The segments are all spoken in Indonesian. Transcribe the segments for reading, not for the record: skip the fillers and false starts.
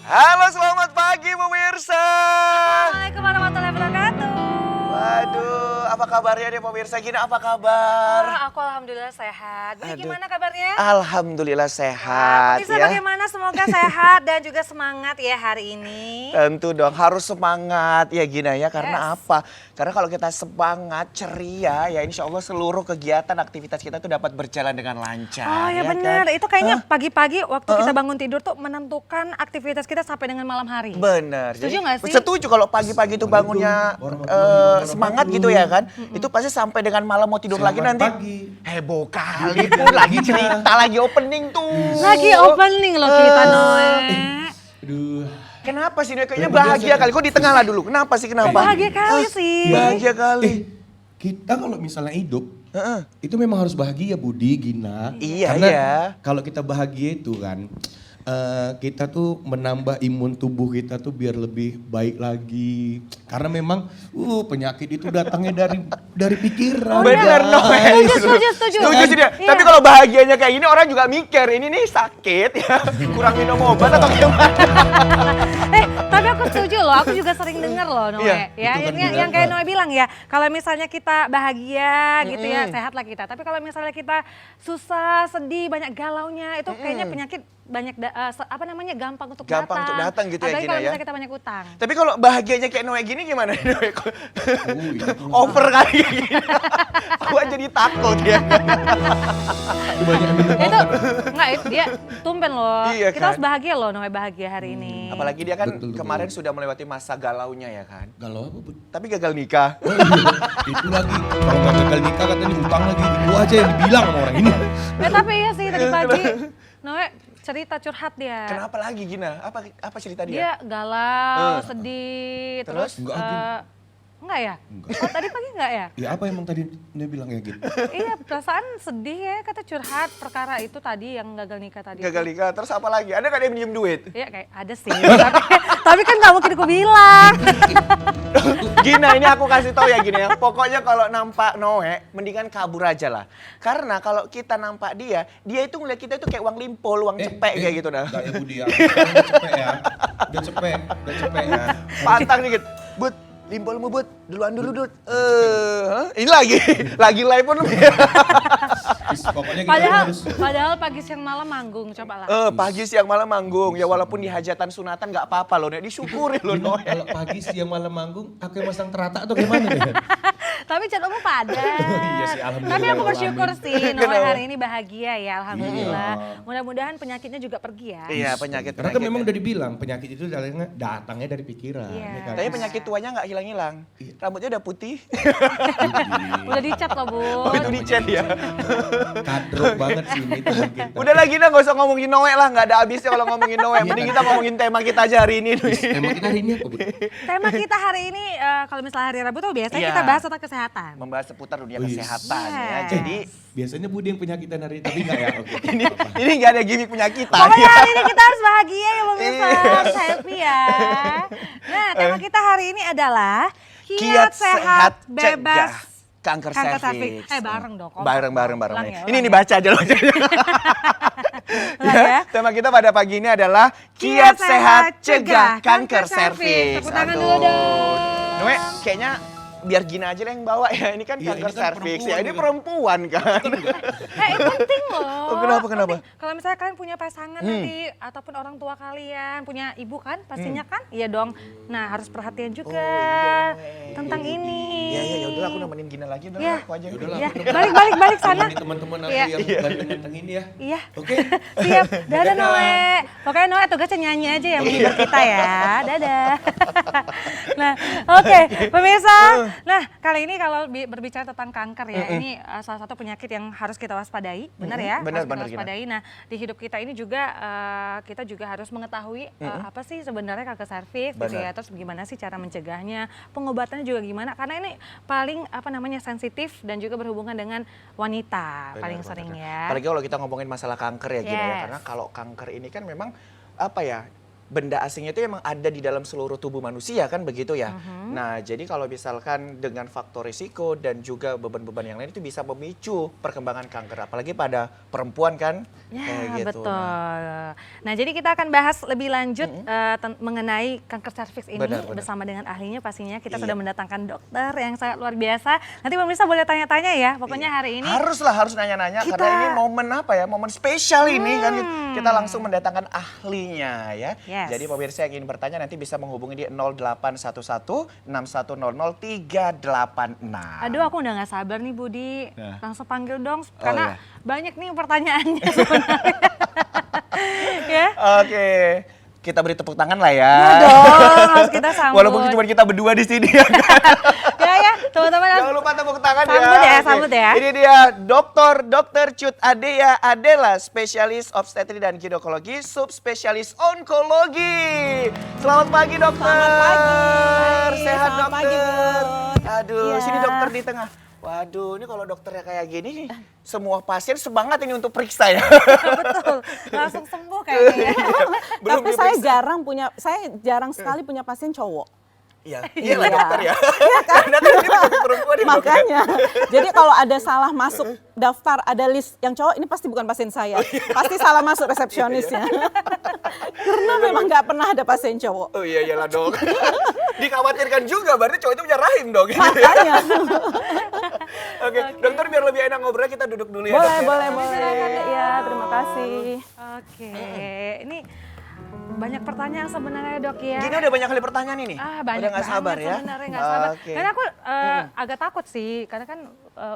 Halo, selamat pagi pemirsa. Assalamualaikum warahmatullahi wabarakatuh. Waduh, apa kabarnya nih pemirsa? Gina, apa kabar? Aku alhamdulillah sehat. Budi Aduh. gimana kabarnya? Alhamdulillah sehat Pemirsa ya. bagaimana? Semoga sehat dan juga semangat ya hari ini. Tentu dong, harus semangat ya Gina ya. Karena Yes. apa? Karena kalau kita semangat, ceria ya insya Allah seluruh kegiatan aktivitas kita tuh dapat berjalan dengan lancar. Oh ya benar, kan? itu kayaknya pagi-pagi waktu kita bangun tidur tuh menentukan aktivitas kita sampai dengan malam hari. Bener. Setuju nggak sih? Setuju kalau pagi-pagi itu bangunnya semangat gitu ya kan. Itu pasti sampai dengan malam mau tidur lagi Selamat nanti. pagi. Heboh kali pun lagi cerita, lagi opening tuh. Lagi opening loh kita Noe. Aduh. Kenapa sih Noe? Kayaknya Biasa. bahagia kali. Kok di tengah lah dulu? Kenapa sih kenapa? Bahagia kali sih. Bahagia kali. Kita kalau misalnya hidup, Heeh. itu memang harus bahagia Budi, Gina. Iya, Karena iya. kalau kita bahagia itu kan, kita tuh menambah imun tubuh kita tuh biar lebih baik lagi. Karena memang penyakit itu datangnya dari pikiran. Bener guys. Noe. Setuju. Setuju sih dia. Iya. Tapi kalau bahagianya kayak gini orang juga mikir, ini nih sakit ya. Kurang minum obat atau gimana? Tapi aku setuju loh, aku juga sering denger loh Noe. Iya, Ya, itu kan yang benar. kayak Noe bilang ya, kalau misalnya kita bahagia gitu ya, sehat lah kita. Tapi kalau misalnya kita susah, sedih, banyak galaunya, itu kayaknya penyakit banyak gampang untuk Gampang untuk datang gitu ya, Apalagi Gina, kalau ya? misalnya kita banyak utang. Tapi kalau bahagianya kayak Noe gini gimana Noe? Itu Over kali kayak gini. Aku aja jadi takut ya. banyak minum Itu obat. enggak, dia tumben loh. Iya Kita kan? harus bahagia loh Noe bahagia hari ini. Apalagi dia kan Betul, betul. kemarin sudah melewati masa galaunya ya kan. Galau apa, Bud? Tapi gagal nikah. Oh, iya. Itu lagi, kalau nggak gagal nikah katanya utang lagi. Itu aja yang dibilang sama orang ini. Tapi iya sih tadi pagi Noe cerita curhat dia. Kenapa lagi Gina? Apa cerita dia? Dia galau, sedih, terus Enggak, Gin. enggak ya? Enggak. Oh tadi pagi enggak ya? Ya apa emang tadi dia bilang ya gitu? Iya perasaan sedih ya, kata curhat perkara itu tadi yang gagal nikah tadi. Gagal nikah. Terus apa lagi? Ada nggak yang minjem duit? Iya kayak ada sih, tapi kan nggak mungkin aku bilang. Gina, ini aku kasih tahu ya Gina ya. Pokoknya kalau nampak Noe, mendingan kabur aja lah. Karena kalau kita nampak dia itu ngeliat kita itu kayak uang limpol, uang cepek kayak gitu nah. Enggak ya Budi ya. Udah cepet ya. Udah cepet ya. Pantang dikit. Bud, limpolmu Bud. Duluan dulu Dud. Ini lagi live pun. Pokoknya kita harus Padahal pagi siang malam manggung, coba lah. Pagi siang malam manggung. Ya walaupun di hajatan sunatan nggak apa-apa loh. Nek. Disyukuri loh Noe. kalau pagi siang malam manggung, aku yang masang terata atau gimana nih? Tapi jadwalmu padat. Iya sih, alhamdulillah. Tapi aku bersyukur sih, Noe Kenapa? hari ini bahagia ya, alhamdulillah. Mudah-mudahan penyakitnya juga pergi ya. Iya penyakit. Karena kan memang udah dibilang penyakit itu datangnya dari pikiran. Iya. ya kan? Tapi penyakit tuanya nggak hilang-hilang. Rambutnya udah putih. Udah dicat loh, Bu. Oh itu dicet ya. Kadrok banget sih ini teman kita. Udah lagi nah nggak usah ngomongin Noe lah. Nggak ada habisnya kalau ngomongin Noe. Mending kita ngomongin tema kita aja hari ini. Tema kita hari ini apa, Bu? Tema kita hari ini, kalau misalnya hari Rabu tuh biasanya Iya. kita bahas tentang kesehatan. Membahas seputar dunia Wih. kesehatan ya. Yes. Jadi Biasanya Budi yang penyakitan hari ini, tapi enggak ya? Oke. ini nggak ada gimmick penyakitan. Pokoknya hari ini kita harus bahagia ya pemirsa, Iya. harus happy ya. Nah, tema kita hari ini adalah Kiat sehat bebas cegah kanker kanker serviks. serviks. Bareng dong. kompak. Bareng. Ulang ya, Ini ulang ya. baca aja loh. Ulang ya. Tema kita pada pagi ini adalah kiat sehat cegah kanker serviks. Tepuk tangan Aduh. dulu dong. Noe, kayaknya biar Gina aja lah yang bawa ya. Ini kan Iya, kanker ini kan serviks ya. perempuan Ini juga. perempuan kan. Itu penting loh. Oh, kenapa? Penting. Kalau misalnya kalian punya pasangan nanti ataupun orang tua kalian punya ibu kan pastinya kan, iya dong. Nah harus perhatian juga iya. tentang ini. Iya, ya udahlah aku nemenin Gina lagi. Udah Iya. aku aja. Yaudahlah, Iya, aku udah- balik sana. Ini teman-teman aku Iya. yang ganteng-ganteng ini ya. Iya. Oke. Siap. Dadah Noe. Pokoknya Noe tugasnya nyanyi aja yang menghibur kita ya. Dadah. Nah, oke, pemirsa. Nah, kali ini kalau berbicara tentang kanker ya, ini salah satu penyakit yang harus kita waspadai, benar ya? Benar, Harus kita benar, Gina. waspadai. Nah, di hidup kita ini juga kita juga harus mengetahui apa sih sebenarnya kanker serviks gitu Benar. ya. Terus gimana sih cara mencegahnya, pengobatannya juga gimana? Karena ini paling sensitif dan juga berhubungan dengan wanita paling Benar, sering benar. ya. Apalagi kalau kita ngomongin masalah kanker ya Gina ya. Yes. Karena kalau kanker ini kan memang apa ya, benda asing itu emang ada di dalam seluruh tubuh manusia kan begitu ya. Nah, jadi kalau misalkan dengan faktor risiko dan juga beban-beban yang lain itu bisa memicu perkembangan kanker, apalagi pada perempuan kan. Ya, Kayak gitu. betul. Nah, jadi kita akan bahas lebih lanjut mengenai kanker serviks ini Benar. bersama dengan ahlinya pastinya. Kita Iya. sudah mendatangkan dokter yang sangat luar biasa. Nanti pemirsa boleh tanya-tanya ya. Pokoknya hari ini harus nanya-nanya karena ini momen apa ya, momen spesial ini kan kita langsung mendatangkan ahlinya ya. Yes. Jadi pemirsa yang ingin bertanya nanti bisa menghubungi di 0811 6100 386. aduh, aku udah gak sabar nih Budi. Nah. Langsung panggil dong karena iya. banyak nih pertanyaannya sebenarnya. Ya. Oke. Kita beri tepuk tangan lah ya. Ya dong, harus kita sambut. Walaupun cuma kita berdua di sini ya kan. Ya, teman-teman. Jangan lupa tepuk tangan Sambut ya, Oke. sambut ya. Ini dia Dr. Cut Adea Adela, spesialis obstetri dan ginekologi, subspesialis onkologi. Selamat pagi dokter. Selamat pagi. Sehat Selamat dokter. pagi, Bu. Aduh, Iya. sini dokter di tengah. Waduh, ini kalau dokternya kayak gini, semua pasien semangat ini untuk periksa ya. Betul, langsung sembuh kayaknya. Belum Tapi saya diperiksa. jarang sekali punya pasien cowok. Iya, iyalah Iya. dokter ya. Karena kan kita sebagai perempuan ini dokter. Makanya. Jadi kalau ada salah masuk daftar, ada list yang cowok, ini pasti bukan pasien saya. Pasti salah masuk resepsionisnya. Karena memang nggak pernah ada pasien cowok. Oh iya iyalah dong. Dikhawatirkan juga berarti cowok itu punya rahim dong. Makanya. Oke, dokter biar lebih enak ngobrol kita duduk dulu ya. Boleh, Dok, ya. boleh, boleh. Iya, terima kasih. Oke, ini banyak pertanyaan sebenarnya dok ya. Gini udah banyak kali pertanyaan ini. Banyak udah nggak sabar banget ya. sebenarnya nggak sabar. Oke. Karena aku agak takut sih, karena kan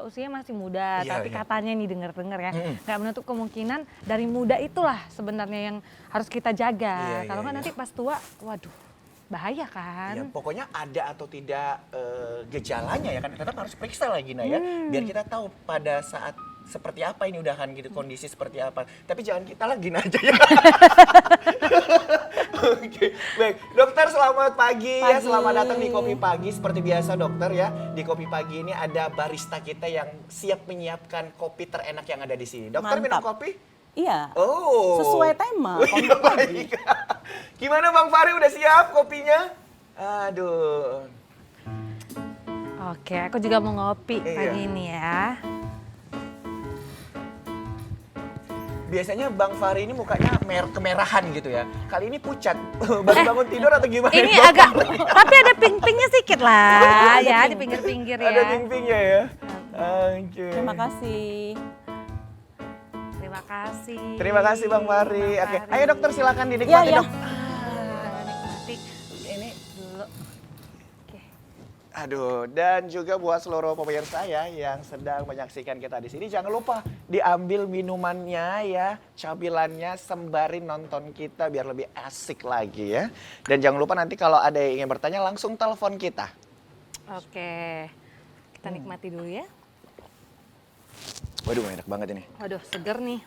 usia masih muda, Iya, tapi iya. katanya nih dengar-dengar ya, nggak menutup kemungkinan dari muda itulah sebenarnya yang harus kita jaga. Iya, Kalau iya, nggak iya. nanti pas tua, waduh, bahaya kan. Ya, pokoknya ada atau tidak gejalanya ya kan tetap harus periksa lagi nah ya biar kita tahu pada saat seperti apa ini udahan gitu kondisi seperti apa tapi jangan kita lagi aja ya. Oke, baik dokter selamat pagi, ya Pagi. selamat datang di Kopi Pagi seperti biasa dokter ya di Kopi Pagi ini ada barista kita yang siap menyiapkan kopi terenak yang ada di sini dokter minum Mantap. kopi? Iya. Oh. Sesuai tema. Iya, baik. Gimana Bang Fahri udah siap kopinya? Aduh. Oke, aku juga mau ngopi Iya. pagi ini ya. Biasanya Bang Fahri ini mukanya kemerahan gitu ya. Kali ini pucat. Baru bangun tidur atau gimana? Ini Bang agak, Fahri? tapi ada ping-pingnya sedikit lah ya di pinggir-pinggir ya. Ada ping-pingnya ya. Oke. Terima kasih. Terima kasih. Terima kasih Bang Fahri. Bang Oke, Fahri. ayo dokter silakan dinikmati Iya, iya. dok. Nikmati Ini dulu. Oke. aduh, dan juga buat seluruh pemirsa ya yang sedang menyaksikan kita di sini, jangan lupa diambil minumannya ya, camilannya sembari nonton kita biar lebih asik lagi ya. Dan jangan lupa nanti kalau ada yang ingin bertanya langsung telepon kita. Oke. Kita nikmati dulu ya. Waduh, enak banget ini. Waduh, seger nih.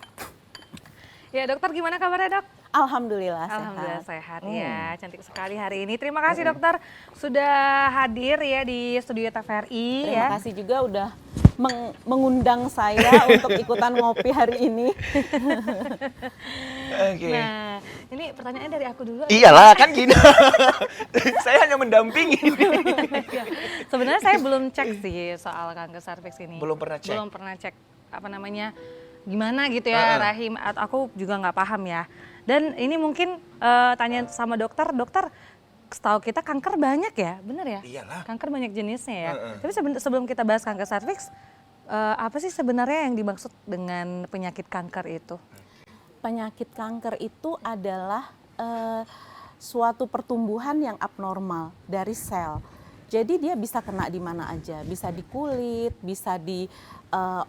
Ya dokter, gimana kabarnya dok? Alhamdulillah, Alhamdulillah sehat. sehat ya, cantik sekali hari ini. Terima kasih dokter sudah hadir ya di studio TVRI Terima ya. kasih juga udah mengundang saya untuk ikutan ngopi hari ini. Oke. Nah, ini pertanyaannya dari aku dulu. Iyalah kan gini. Saya hanya mendampingi. Sebenarnya saya belum cek sih soal kanker serviks ini. Belum pernah cek? Belum pernah cek apa namanya gimana gitu ya rahim. Aku juga nggak paham ya. Dan ini mungkin tanya sama dokter, setahu kita kanker banyak ya, bener ya? Iyalah. Kanker banyak jenisnya ya. Tapi sebelum kita bahas kanker serviks, apa sih sebenarnya yang dimaksud dengan penyakit kanker itu? Penyakit kanker itu adalah suatu pertumbuhan yang abnormal dari sel. Jadi dia bisa kena di mana aja, bisa di kulit, bisa di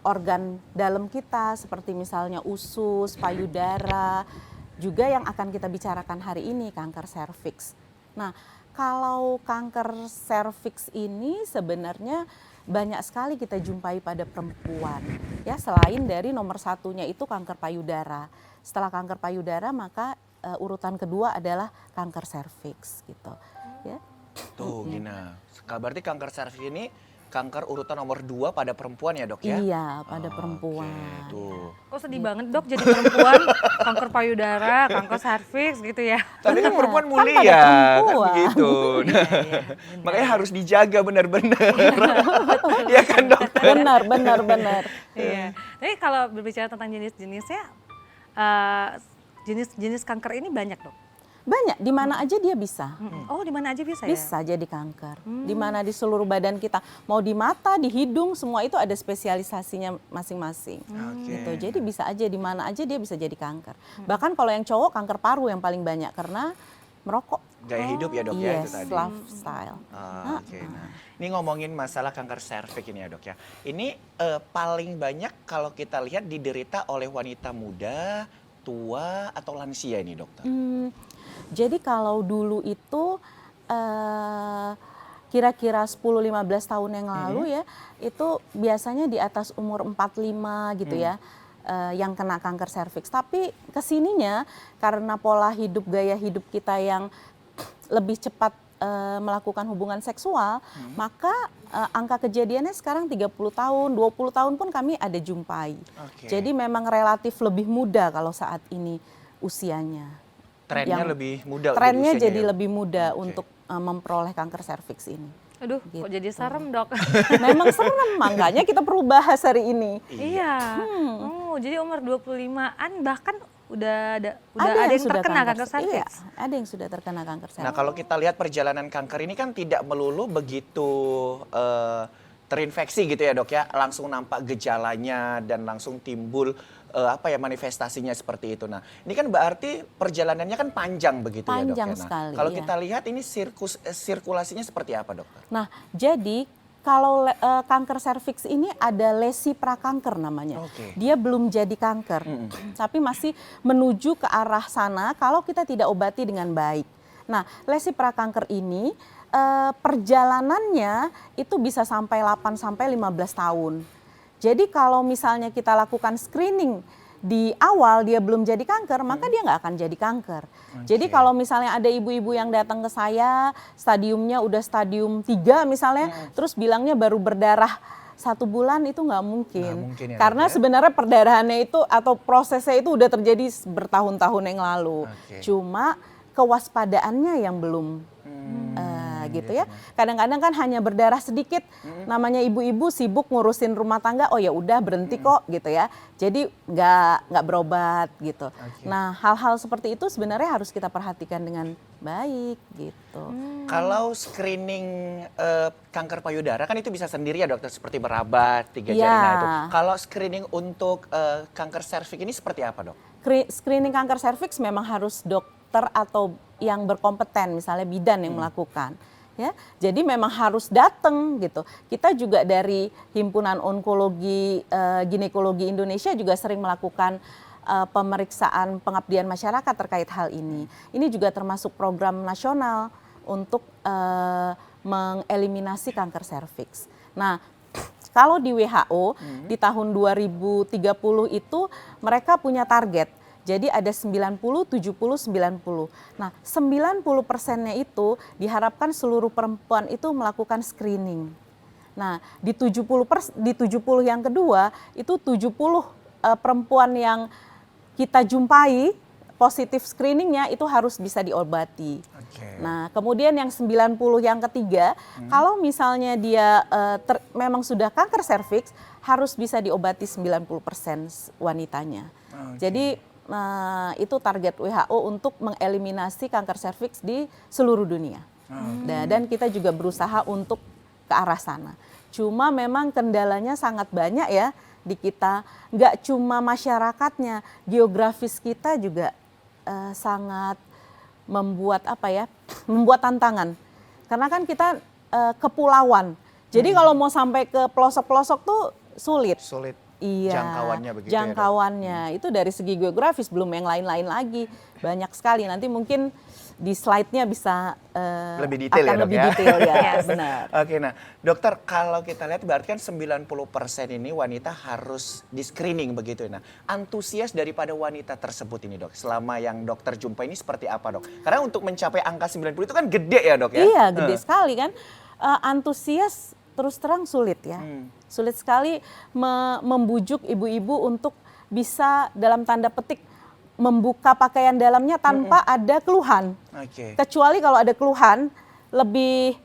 organ dalam kita seperti misalnya usus, payudara, juga yang akan kita bicarakan hari ini kanker serviks. Nah, kalau kanker serviks ini sebenarnya banyak sekali kita jumpai pada perempuan. Ya, selain dari nomor satunya itu kanker payudara. Setelah kanker payudara maka urutan kedua adalah kanker serviks gitu. Ya. Tuh, Gina. Berarti kanker serviks ini kanker urutan nomor 2 pada perempuan ya dok ya? Iya, pada Oke, perempuan. tuh. Kok sedih banget dok jadi perempuan, kanker payudara, kanker serviks gitu ya. Tapi kan Iya, perempuan kan mulia, pada kan perempuan. begitu. Iya, iya, benar. Makanya harus dijaga benar-benar. Iya kan dokter? Benar. Iya. Tapi kalau berbicara tentang jenis-jenisnya, eh, jenis-jenis kanker ini banyak dok. Banyak, di mana aja dia bisa. Oh di mana aja bisa ya? Bisa jadi kanker. Di mana di seluruh badan kita, mau di mata, di hidung, semua itu ada spesialisasinya masing-masing. Oke. Gitu. Jadi bisa aja di mana aja dia bisa jadi kanker. Bahkan kalau yang cowok kanker paru yang paling banyak karena merokok. Gaya hidup ya dok ya itu Yes, tadi. lifestyle. Oke, nah ini ngomongin masalah kanker serviks ini ya dok ya. Ini paling banyak kalau kita lihat diderita oleh wanita muda, tua atau lansia ini dokter. Jadi kalau dulu itu kira-kira 10-15 tahun yang lalu ya, itu biasanya di atas umur 45 gitu ya, yang kena kanker serviks. Tapi kesininya karena pola hidup, gaya hidup kita yang lebih cepat melakukan hubungan seksual, maka angka kejadiannya sekarang 30 tahun, 20 tahun pun kami ada jumpai. Oke. Jadi memang relatif lebih muda kalau saat ini usianya. Trennya yang- lebih muda. Trennya usianya jadi ya? lebih muda Oke. untuk memperoleh kanker serviks ini. Aduh Gitu. kok jadi serem dok. Memang serem, makanya kita perlu bahas hari ini. Iya. Oh jadi umur 25-an bahkan udah ada yang sudah terkena kanker Iya, serviks. ada yang sudah terkena kanker Nah serviks. kalau kita lihat perjalanan kanker ini kan tidak melulu begitu terinfeksi gitu ya dok ya, langsung nampak gejalanya dan langsung timbul manifestasinya seperti itu. Nah ini kan berarti perjalanannya kan panjang begitu ya dok Panjang ya. Nah, sekali, kalau iya. kita lihat ini sirkulasinya seperti apa dokter? Nah, jadi kalau kanker serviks ini ada lesi prakanker namanya. Oke. Dia belum jadi kanker, tapi masih menuju ke arah sana kalau kita tidak obati dengan baik. Nah, lesi prakanker ini perjalanannya itu bisa sampai 8 sampai 15 tahun. Jadi kalau misalnya kita lakukan screening di awal dia belum jadi kanker, maka dia nggak akan jadi kanker. Jadi kalau misalnya ada ibu-ibu yang datang ke saya, stadiumnya udah stadium 3 misalnya, terus bilangnya baru berdarah 1 bulan, itu nggak mungkin. Nggak mungkin ya, Karena Dok, ya? sebenarnya perdarahannya itu atau prosesnya itu udah terjadi bertahun-tahun yang lalu. Oke. Cuma kewaspadaannya yang belum gitu ya. Kadang-kadang kan hanya berdarah sedikit, namanya ibu-ibu sibuk ngurusin rumah tangga, oh ya udah berhenti kok gitu ya. Jadi nggak berobat gitu. Nah hal-hal seperti itu sebenarnya harus kita perhatikan dengan baik gitu. Kalau screening kanker payudara kan itu bisa sendiri ya dokter, seperti merabat 3 jari. Iya. Nah, itu. Kalau screening untuk kanker serviks ini seperti apa dok? Screening kanker serviks memang harus dokter atau yang berkompeten, misalnya bidan yang melakukan. Ya, jadi memang harus datang gitu. Kita juga dari Himpunan Onkologi Ginekologi Indonesia juga sering melakukan pemeriksaan pengabdian masyarakat terkait hal ini. Ini juga termasuk program nasional untuk mengeliminasi kanker serviks. Nah, kalau di WHO di tahun 2030 itu mereka punya target. Jadi ada 90, 70, 90. Nah 90%-nya itu diharapkan seluruh perempuan itu melakukan screening. Nah di 70 yang kedua itu 70 perempuan yang kita jumpai positif screeningnya itu harus bisa diobati. Oke. Nah kemudian yang 90 yang ketiga, kalau misalnya dia memang sudah kanker serviks harus bisa diobati 90% wanitanya. Jadi itu target WHO untuk mengeliminasi kanker serviks di seluruh dunia. Dan kita juga berusaha untuk ke arah sana. Cuma memang kendalanya sangat banyak ya di kita. Nggak cuma masyarakatnya, geografis kita juga sangat membuat membuat tantangan. Karena kan kita kepulauan. Jadi kalau mau sampai ke pelosok-pelosok tuh sulit. Sulit. Iya, Jangkauannya begitu ya, Dok? jangkauannya itu dari segi geografis, belum yang lain-lain lagi, banyak sekali. Nanti mungkin di slide-nya bisa Lebih detail akan ya, Dok, lebih ya? detail ya, Yes. benar. Oke, nah dokter kalau kita lihat berarti kan 90% ini wanita harus di screening begitu. Nah antusias daripada wanita tersebut ini dok, selama yang dokter jumpa ini seperti apa dok? Karena untuk mencapai angka 90 itu kan gede ya dok ya? Iya, gede sekali kan. Antusias terus terang sulit ya. Sulit sekali membujuk ibu-ibu untuk bisa dalam tanda petik membuka pakaian dalamnya tanpa ada keluhan. Oke. Kecuali kalau ada keluhan lebih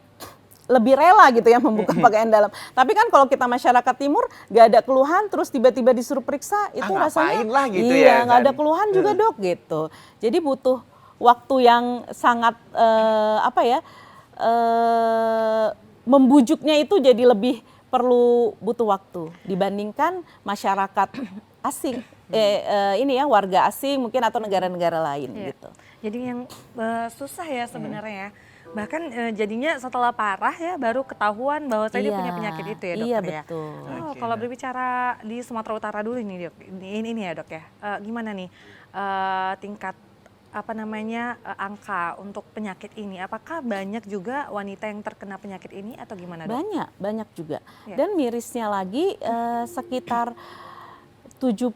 rela gitu ya membuka pakaian dalam. Tapi kan kalau kita masyarakat timur nggak ada keluhan terus tiba-tiba disuruh periksa itu rasanya ngapain lah gitu iya ya nggak ada kan? keluhan juga dok gitu. Jadi butuh waktu yang sangat membujuknya itu jadi lebih butuh waktu dibandingkan masyarakat asing warga asing mungkin atau negara-negara lain gitu. Jadi yang susah ya sebenarnya ya. Bahkan jadinya setelah parah ya baru ketahuan bahwa saya dia punya penyakit itu ya dokter iya, ya. betul. Oh, Oke, kalau nah. berbicara di Sumatera Utara dulu nih dok, ini ya dok ya. Gimana nih tingkat angka untuk penyakit ini? Apakah banyak juga wanita yang terkena penyakit ini atau gimana dok? Banyak juga. Ya. Dan mirisnya lagi sekitar 70%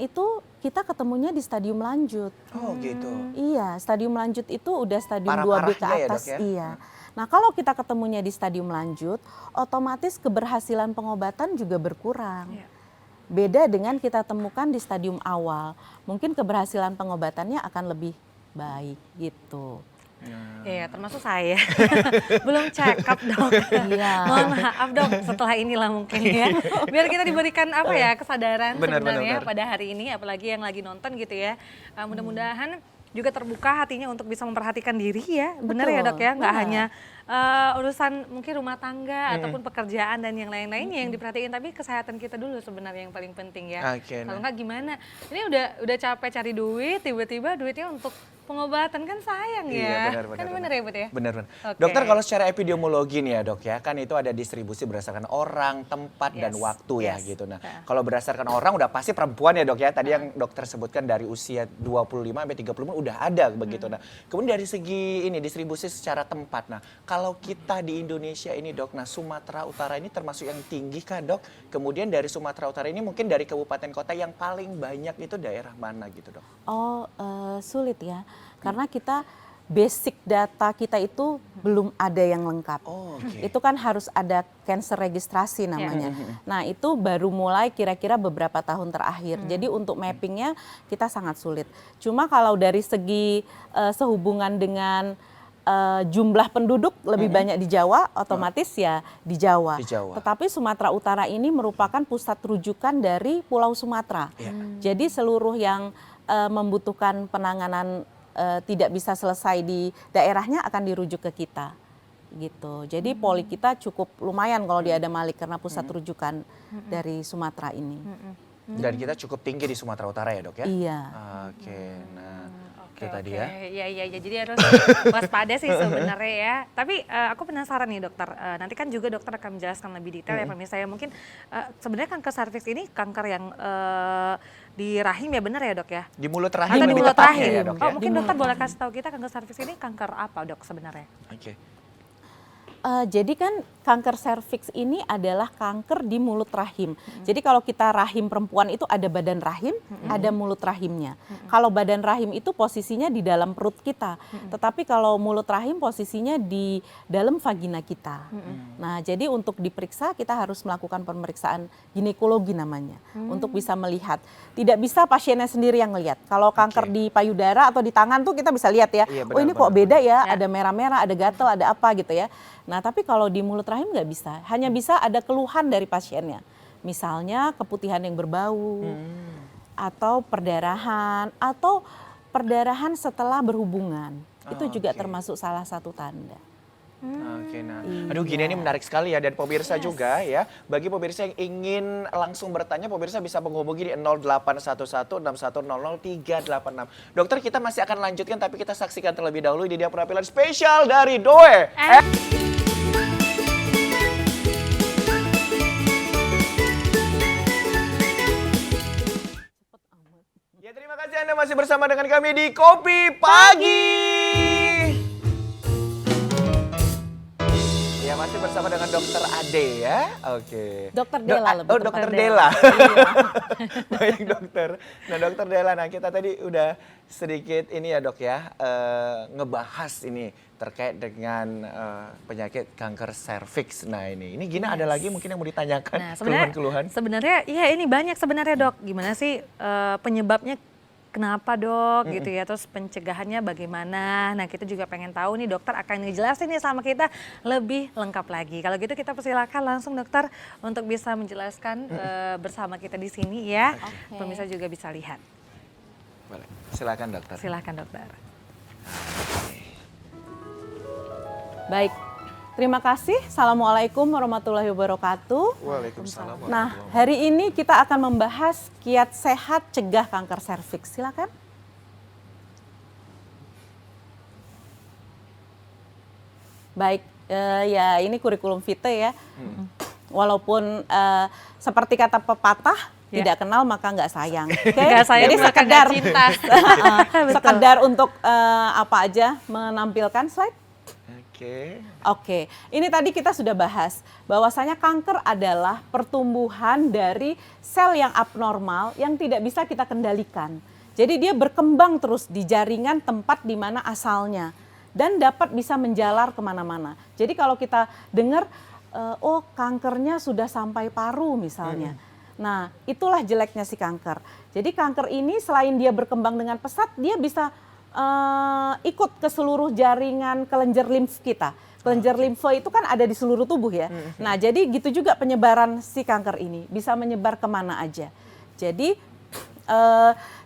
itu kita ketemunya di stadium lanjut. Oh gitu. Iya, stadium lanjut itu udah stadium Parah-parah 2B ke juga ya, atas. Dok, ya? Iya. Nah, kalau kita ketemunya di stadium lanjut, otomatis keberhasilan pengobatan juga berkurang. Iya. Beda dengan kita temukan di stadium awal. Mungkin keberhasilan pengobatannya akan lebih baik gitu. Iya, termasuk saya. Belum check up dok. Iya. Mohon maaf dok, setelah inilah mungkin ya. Biar kita diberikan kesadaran Benar, sebenarnya benar. pada hari ini, apalagi yang lagi nonton gitu ya. Mudah-mudahan juga terbuka hatinya untuk bisa memperhatikan diri ya. Benar ya dok ya, nggak benar. hanya urusan mungkin rumah tangga ataupun pekerjaan dan yang lain-lainnya yang diperhatiin, tapi kesehatan kita dulu sebenarnya yang paling penting ya. Oke, Kalau nah. nggak gimana? Ini udah capek cari duit, tiba-tiba duitnya untuk pengobatan kan sayang ya. Iya, benar, Kan benar ya Bu ya? Benar. Oke. Dokter, kalau secara epidemiologi nih ya dok ya, kan itu ada distribusi berdasarkan orang, tempat, dan Yes, waktu ya yes. gitu. Nah, Nah. kalau berdasarkan orang udah pasti perempuan ya dok ya. Tadi yang dokter sebutkan dari usia 25 sampai 30 udah ada begitu. Nah, kemudian dari segi ini distribusi secara tempat. Nah, kalau kita di Indonesia ini dok, nah Sumatera Utara ini termasuk yang tinggi kah dok? Kemudian dari Sumatera Utara ini mungkin dari kabupaten kota yang paling banyak itu daerah mana gitu dok? Sulit ya. Karena kita basic data kita itu belum ada yang lengkap. Oh, oke. Itu kan harus ada cancer registrasi namanya. Nah, itu baru mulai kira-kira beberapa tahun terakhir. Jadi untuk mappingnya kita sangat sulit. Cuma kalau dari segi sehubungan dengan jumlah penduduk lebih banyak di Jawa, otomatis ya di Jawa. Di Jawa. Tetapi Sumatera Utara ini merupakan pusat rujukan dari Pulau Sumatera. Jadi seluruh yang membutuhkan penanganan tidak bisa selesai di daerahnya akan dirujuk ke kita gitu. Jadi poli kita cukup lumayan kalau di Adam Malik karena pusat rujukan dari Sumatera ini. Dan kita cukup tinggi di Sumatera Utara ya dok ya? Iya. Oke, nah itu tadi ya. Iya, jadi harus waspada sih sebenarnya ya. Tapi aku penasaran nih dokter, nanti kan juga dokter akan menjelaskan lebih detail ya pemirsa ya. Mungkin sebenarnya kanker serviks ini kanker yang di rahim ya, benar ya dok ya? Di mulut rahim Atau di lebih mulut tepatnya rahim? ya dok ya? Mungkin dokter boleh kasih tahu kita kanker serviks ini kanker apa dok sebenarnya? Oke. Jadi kan kanker serviks ini adalah kanker di mulut rahim. Jadi kalau kita rahim perempuan itu ada badan rahim, ada mulut rahimnya. Kalau badan rahim itu posisinya di dalam perut kita, tetapi kalau mulut rahim posisinya di dalam vagina kita. Nah, jadi untuk diperiksa kita harus melakukan pemeriksaan ginekologi namanya, untuk bisa melihat. Tidak bisa pasiennya sendiri yang melihat. Kalau kanker di payudara atau di tangan tuh kita bisa lihat ya. Iya, Oh ini kok benar. beda ya, ada merah-merah, ada gatal, ada apa gitu ya. Nah, tapi kalau di mulut rahim nggak bisa. Hanya bisa ada keluhan dari pasiennya. Misalnya keputihan yang berbau, atau perdarahan setelah berhubungan. Itu juga Oke. termasuk salah satu tanda. Oke, nah, aduh gini ini menarik sekali ya dan pemirsa juga ya. Bagi pemirsa yang ingin langsung bertanya, pemirsa bisa menghubungi di 081161000386. Dokter, kita masih akan lanjutkan tapi kita saksikan terlebih dahulu ini dia penampilan spesial dari Doe. Ya, terima kasih Anda masih bersama dengan kami di Kopi Pagi. Ya, masih masih bersama dengan Dokter Ade ya. Oke. Dokter Dela lebih Oh, tepatnya. Dokter Dela. Baik dokter. Nah Dokter Dela, nah kita tadi udah sedikit ini ya dok ya, ngebahas ini terkait dengan penyakit kanker serviks. Nah ini Gina ada lagi mungkin yang mau ditanyakan, Nah, keluhan-keluhan? sebenarnya iya ini banyak sebenarnya dok. Gimana sih penyebabnya? Kenapa dok gitu ya, terus pencegahannya bagaimana? Nah kita juga pengen tahu nih, dokter akan ngejelasin nih sama kita lebih lengkap lagi. Kalau gitu kita persilakan langsung dokter untuk bisa menjelaskan bersama kita di sini ya. Oke. Pemirsa juga bisa lihat. Boleh. Silakan dokter. Silakan dokter. Baik, terima kasih. Assalamualaikum warahmatullahi wabarakatuh. Waalaikumsalam. Nah, hari ini kita akan membahas kiat sehat cegah kanker serviks. Silakan. Baik, ya ini kurikulum vitae ya. Walaupun seperti kata pepatah, Ya. tidak kenal maka nggak sayang. Oke? Nggak sayang Jadi maka sekedar nggak cinta. Betul. sekedar untuk apa aja menampilkan slide. Oke, ini tadi kita sudah bahas bahwasanya kanker adalah pertumbuhan dari sel yang abnormal yang tidak bisa kita kendalikan. Jadi dia berkembang terus di jaringan tempat di mana asalnya dan dapat bisa menjalar kemana-mana. Jadi kalau kita dengar, oh kankernya sudah sampai paru misalnya. Nah itulah jeleknya si kanker. Jadi kanker ini selain dia berkembang dengan pesat, dia bisa ikut ke seluruh jaringan kelenjar limf kita. Kelenjar limfa itu kan ada di seluruh tubuh ya. Nah jadi gitu juga penyebaran si kanker ini, bisa menyebar kemana aja. Jadi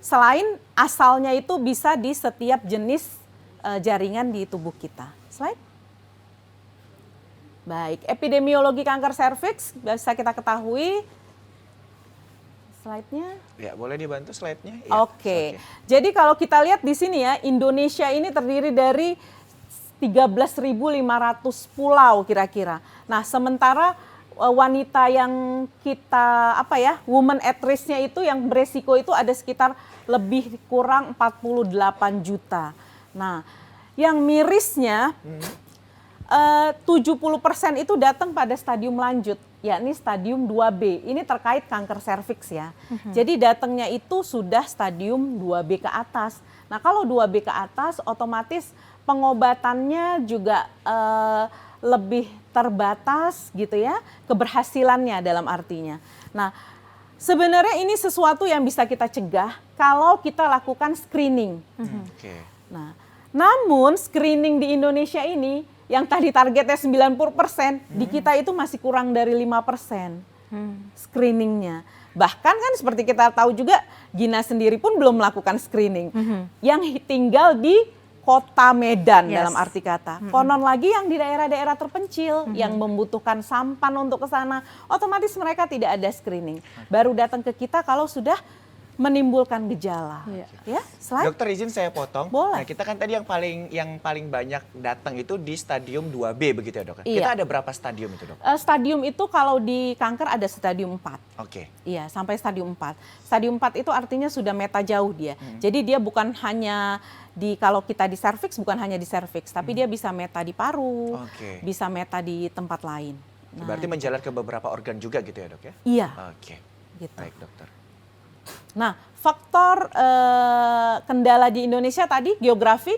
selain asalnya itu bisa di setiap jenis jaringan di tubuh kita. Slide. Baik, epidemiologi kanker serviks bisa kita ketahui. Slide-nya. Ya, boleh dibantu slide-nya? Ya, Oke. Jadi kalau kita lihat di sini ya, Indonesia ini terdiri dari 13.500 pulau kira-kira. Nah, sementara wanita yang kita woman at risk-nya itu yang beresiko itu ada sekitar lebih kurang 48 juta. Nah, yang mirisnya 70% itu datang pada stadium lanjut, yakni stadium 2B. Ini terkait kanker serviks ya. Jadi datangnya itu sudah stadium 2B ke atas. Nah kalau 2B ke atas otomatis pengobatannya juga lebih terbatas gitu ya, keberhasilannya dalam artinya. Nah sebenarnya ini sesuatu yang bisa kita cegah kalau kita lakukan screening. Nah, namun screening di Indonesia ini yang tadi targetnya 90%, di kita itu masih kurang dari 5% screeningnya. Bahkan kan seperti kita tahu juga, Gina sendiri pun belum melakukan screening. Yang tinggal di kota Medan dalam arti kata. Konon lagi yang di daerah-daerah terpencil, yang membutuhkan sampan untuk ke sana, otomatis mereka tidak ada screening. Baru datang ke kita kalau sudah menimbulkan gejala. Ya, slide. Dokter izin saya potong. Boleh. Nah, kita kan tadi yang paling banyak datang itu di stadium 2B begitu ya, Dok? Iya. Kita ada berapa stadium itu, Dok? Stadium itu kalau di kanker ada stadium 4. Oke. Iya, sampai stadium 4. Stadium 4 itu artinya sudah meta jauh dia. Jadi dia bukan hanya kalau kita di serviks bukan hanya di serviks, tapi dia bisa meta di paru, bisa meta di tempat lain. Nah, berarti menjalar ke beberapa organ juga gitu ya, Dok ya? Iya. Oke. Gitu. Baik, Dokter. Nah, faktor kendala di Indonesia tadi geografi,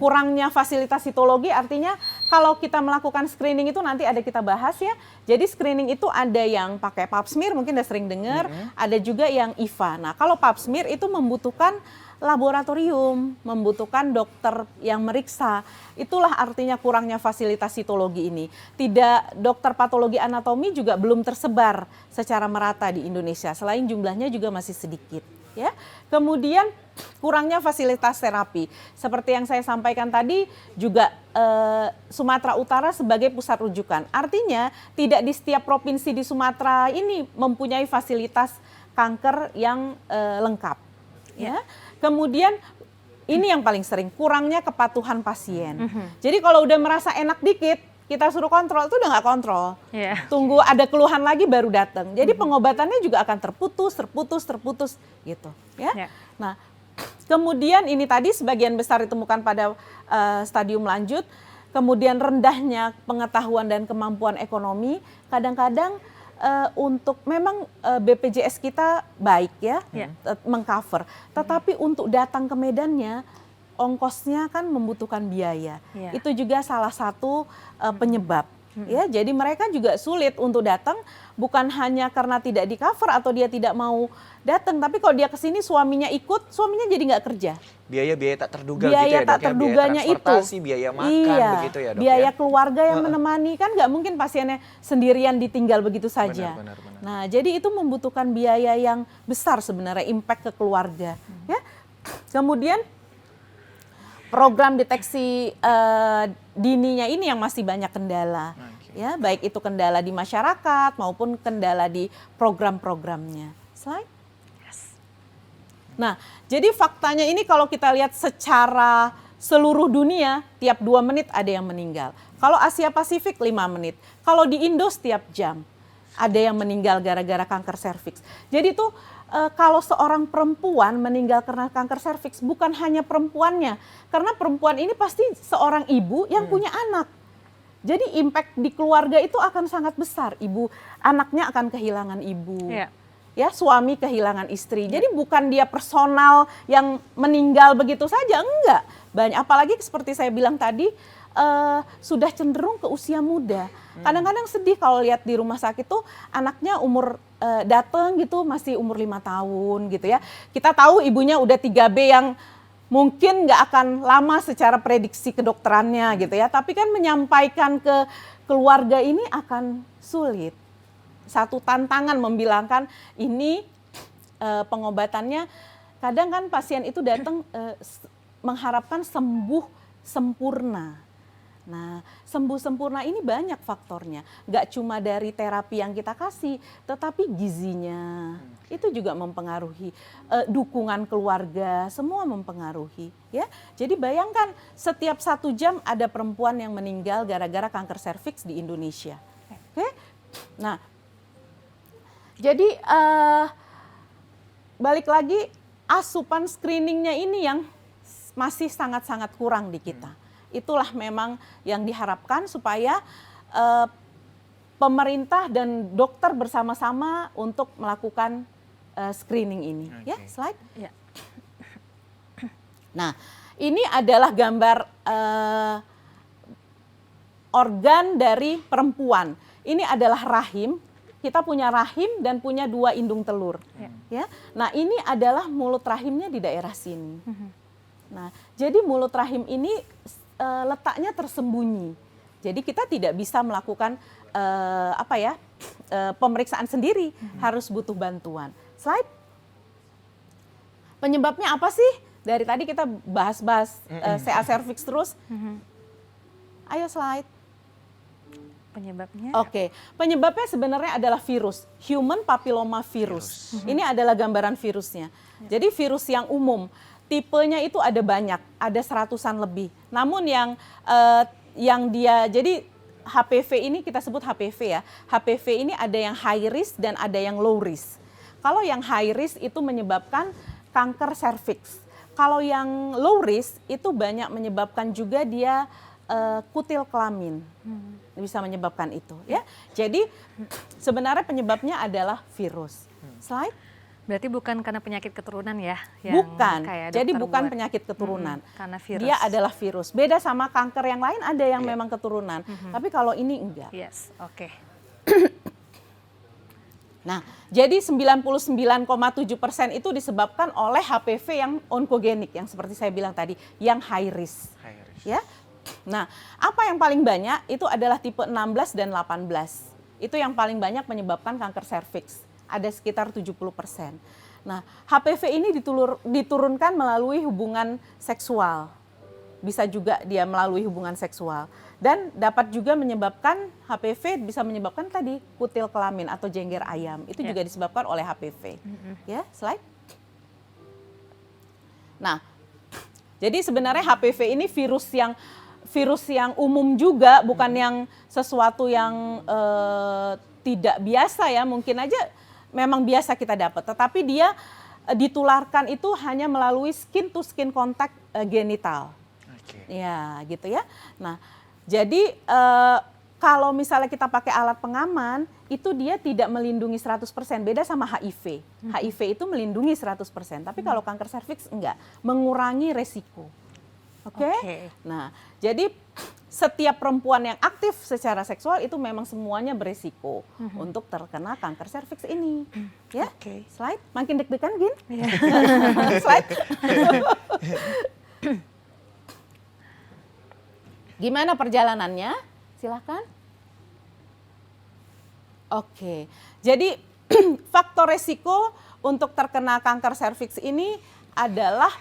kurangnya fasilitas sitologi, artinya kalau kita melakukan screening itu nanti ada kita bahas ya. Jadi screening itu ada yang pakai pap smear, mungkin udah sering dengar, ada juga yang IVA. Nah, kalau pap smear itu membutuhkan laboratorium, membutuhkan dokter yang meriksa. Itulah artinya kurangnya fasilitas sitologi ini. Tidak, dokter patologi anatomi juga belum tersebar secara merata di Indonesia. Selain jumlahnya juga masih sedikit. Ya. Kemudian kurangnya fasilitas terapi. Seperti yang saya sampaikan tadi, juga Sumatera Utara sebagai pusat rujukan. Artinya tidak di setiap provinsi di Sumatera ini mempunyai fasilitas kanker yang lengkap. Ya. Kemudian ini yang paling sering, kurangnya kepatuhan pasien. Jadi kalau udah merasa enak dikit, kita suruh kontrol, itu udah nggak kontrol. Tunggu ada keluhan lagi baru datang. Jadi pengobatannya juga akan terputus gitu. Ya. Nah, kemudian ini tadi sebagian besar ditemukan pada stadium lanjut. kemudian rendahnya pengetahuan dan kemampuan ekonomi, kadang-kadang untuk memang BPJS kita baik ya, mengcover. Tetapi untuk datang ke medannya, ongkosnya kan membutuhkan biaya. Itu juga salah satu penyebab. Ya, jadi mereka juga sulit untuk datang, bukan hanya karena tidak di cover atau dia tidak mau datang, tapi kalau dia kesini suaminya ikut, suaminya jadi nggak kerja. Biaya-biaya tak terduga Biaya gitu ya, tak Dok, ya? terduganya Biaya transportasi, itu. biaya makan Iya, begitu ya, Dok, biaya ya? keluarga yang menemani, kan nggak mungkin pasiennya sendirian ditinggal begitu saja. Benar. Nah, jadi itu membutuhkan biaya yang besar sebenarnya, impact ke keluarga. Ya. Kemudian program deteksi dininya ini yang masih banyak kendala. Ya, baik itu kendala di masyarakat maupun kendala di program-programnya. Slide. Nah, jadi faktanya ini kalau kita lihat secara seluruh dunia, tiap 2 menit ada yang meninggal. Kalau Asia Pasifik 5 menit. Kalau di Indo setiap jam ada yang meninggal gara-gara kanker serviks. Jadi tuh kalau seorang perempuan meninggal karena kanker serviks, bukan hanya perempuannya. Karena perempuan ini pasti seorang ibu yang punya anak. Jadi impact di keluarga itu akan sangat besar. Anaknya akan kehilangan ibu. Ya, suami kehilangan istri. Jadi bukan dia personal yang meninggal begitu saja, enggak. Banyak, apalagi seperti saya bilang tadi, sudah cenderung ke usia muda. Kadang-kadang sedih kalau lihat di rumah sakit tuh anaknya umur datang gitu masih umur 5 tahun gitu ya. Kita tahu ibunya udah 3B yang mungkin nggak akan lama secara prediksi kedokterannya gitu ya. Tapi kan menyampaikan ke keluarga ini akan sulit. Satu tantangan membilangkan ini pengobatannya, kadang kan pasien itu datang mengharapkan sembuh sempurna. Nah, sembuh sempurna ini banyak faktornya. Nggak cuma dari terapi yang kita kasih, tetapi gizinya itu juga mempengaruhi. Dukungan keluarga, semua mempengaruhi. Ya, jadi bayangkan setiap 1 jam ada perempuan yang meninggal gara-gara kanker serviks di Indonesia. Oke? Nah, jadi balik lagi asupan screeningnya ini yang masih sangat-sangat kurang di kita. Itulah memang yang diharapkan supaya pemerintah dan dokter bersama-sama untuk melakukan screening ini. Ya, slide. Ya. Nah, ini adalah gambar organ dari perempuan. Ini adalah rahim. Kita punya rahim dan punya 2 indung telur. Ya. Nah, ini adalah mulut rahimnya di daerah sini. Nah, jadi mulut rahim ini letaknya tersembunyi. Jadi kita tidak bisa melakukan pemeriksaan sendiri, harus butuh bantuan. Slide. Penyebabnya apa sih? Dari tadi kita bahas-bahas CA cervix terus. Ayo slide. Penyebabnya? Oke, penyebabnya sebenarnya adalah virus, human papilloma virus. Ini adalah gambaran virusnya. Jadi virus yang umum. Tipenya itu ada banyak, ada 100-an lebih. Namun yang jadi HPV ini kita sebut HPV ya. HPV ini ada yang high risk dan ada yang low risk. Kalau yang high risk itu menyebabkan kanker serviks. Kalau yang low risk itu banyak menyebabkan juga dia kutil kelamin. Bisa menyebabkan itu ya. Jadi sebenarnya penyebabnya adalah virus. Slide. Berarti bukan karena penyakit keturunan ya? Bukan, jadi bukan penyakit keturunan. Karena virus. Dia adalah virus. Beda sama kanker yang lain ada yang memang keturunan. Tapi kalau ini enggak. Yes, oke. Nah, jadi 99,7% itu disebabkan oleh HPV yang onkogenik, yang seperti saya bilang tadi, yang high risk. Ya. Nah, apa yang paling banyak itu adalah tipe 16 dan 18. Itu yang paling banyak menyebabkan kanker serviks. Ada sekitar 70%. Nah, HPV ini diturunkan melalui hubungan seksual. Bisa juga dia melalui hubungan seksual. Dan dapat juga menyebabkan, HPV bisa menyebabkan tadi kutil kelamin atau jengger ayam. Itu juga disebabkan oleh HPV. Ya, slide. Nah, jadi sebenarnya HPV ini virus yang umum juga, bukan yang sesuatu yang tidak biasa ya, mungkin aja memang biasa kita dapat, tetapi dia ditularkan itu hanya melalui skin to skin contact genital. Ya, gitu ya. Nah, Jadi kalau misalnya kita pakai alat pengaman, itu dia tidak melindungi 100%, beda sama HIV. HIV itu melindungi 100%, tapi kalau kanker serviks enggak, mengurangi resiko. Oke? Nah, jadi setiap perempuan yang aktif secara seksual itu memang semuanya beresiko untuk terkena kanker serviks ini. Ya? Slide, makin deg-degan Gin? Slide. Gimana perjalanannya? Silahkan. Oke, jadi faktor resiko untuk terkena kanker serviks ini adalah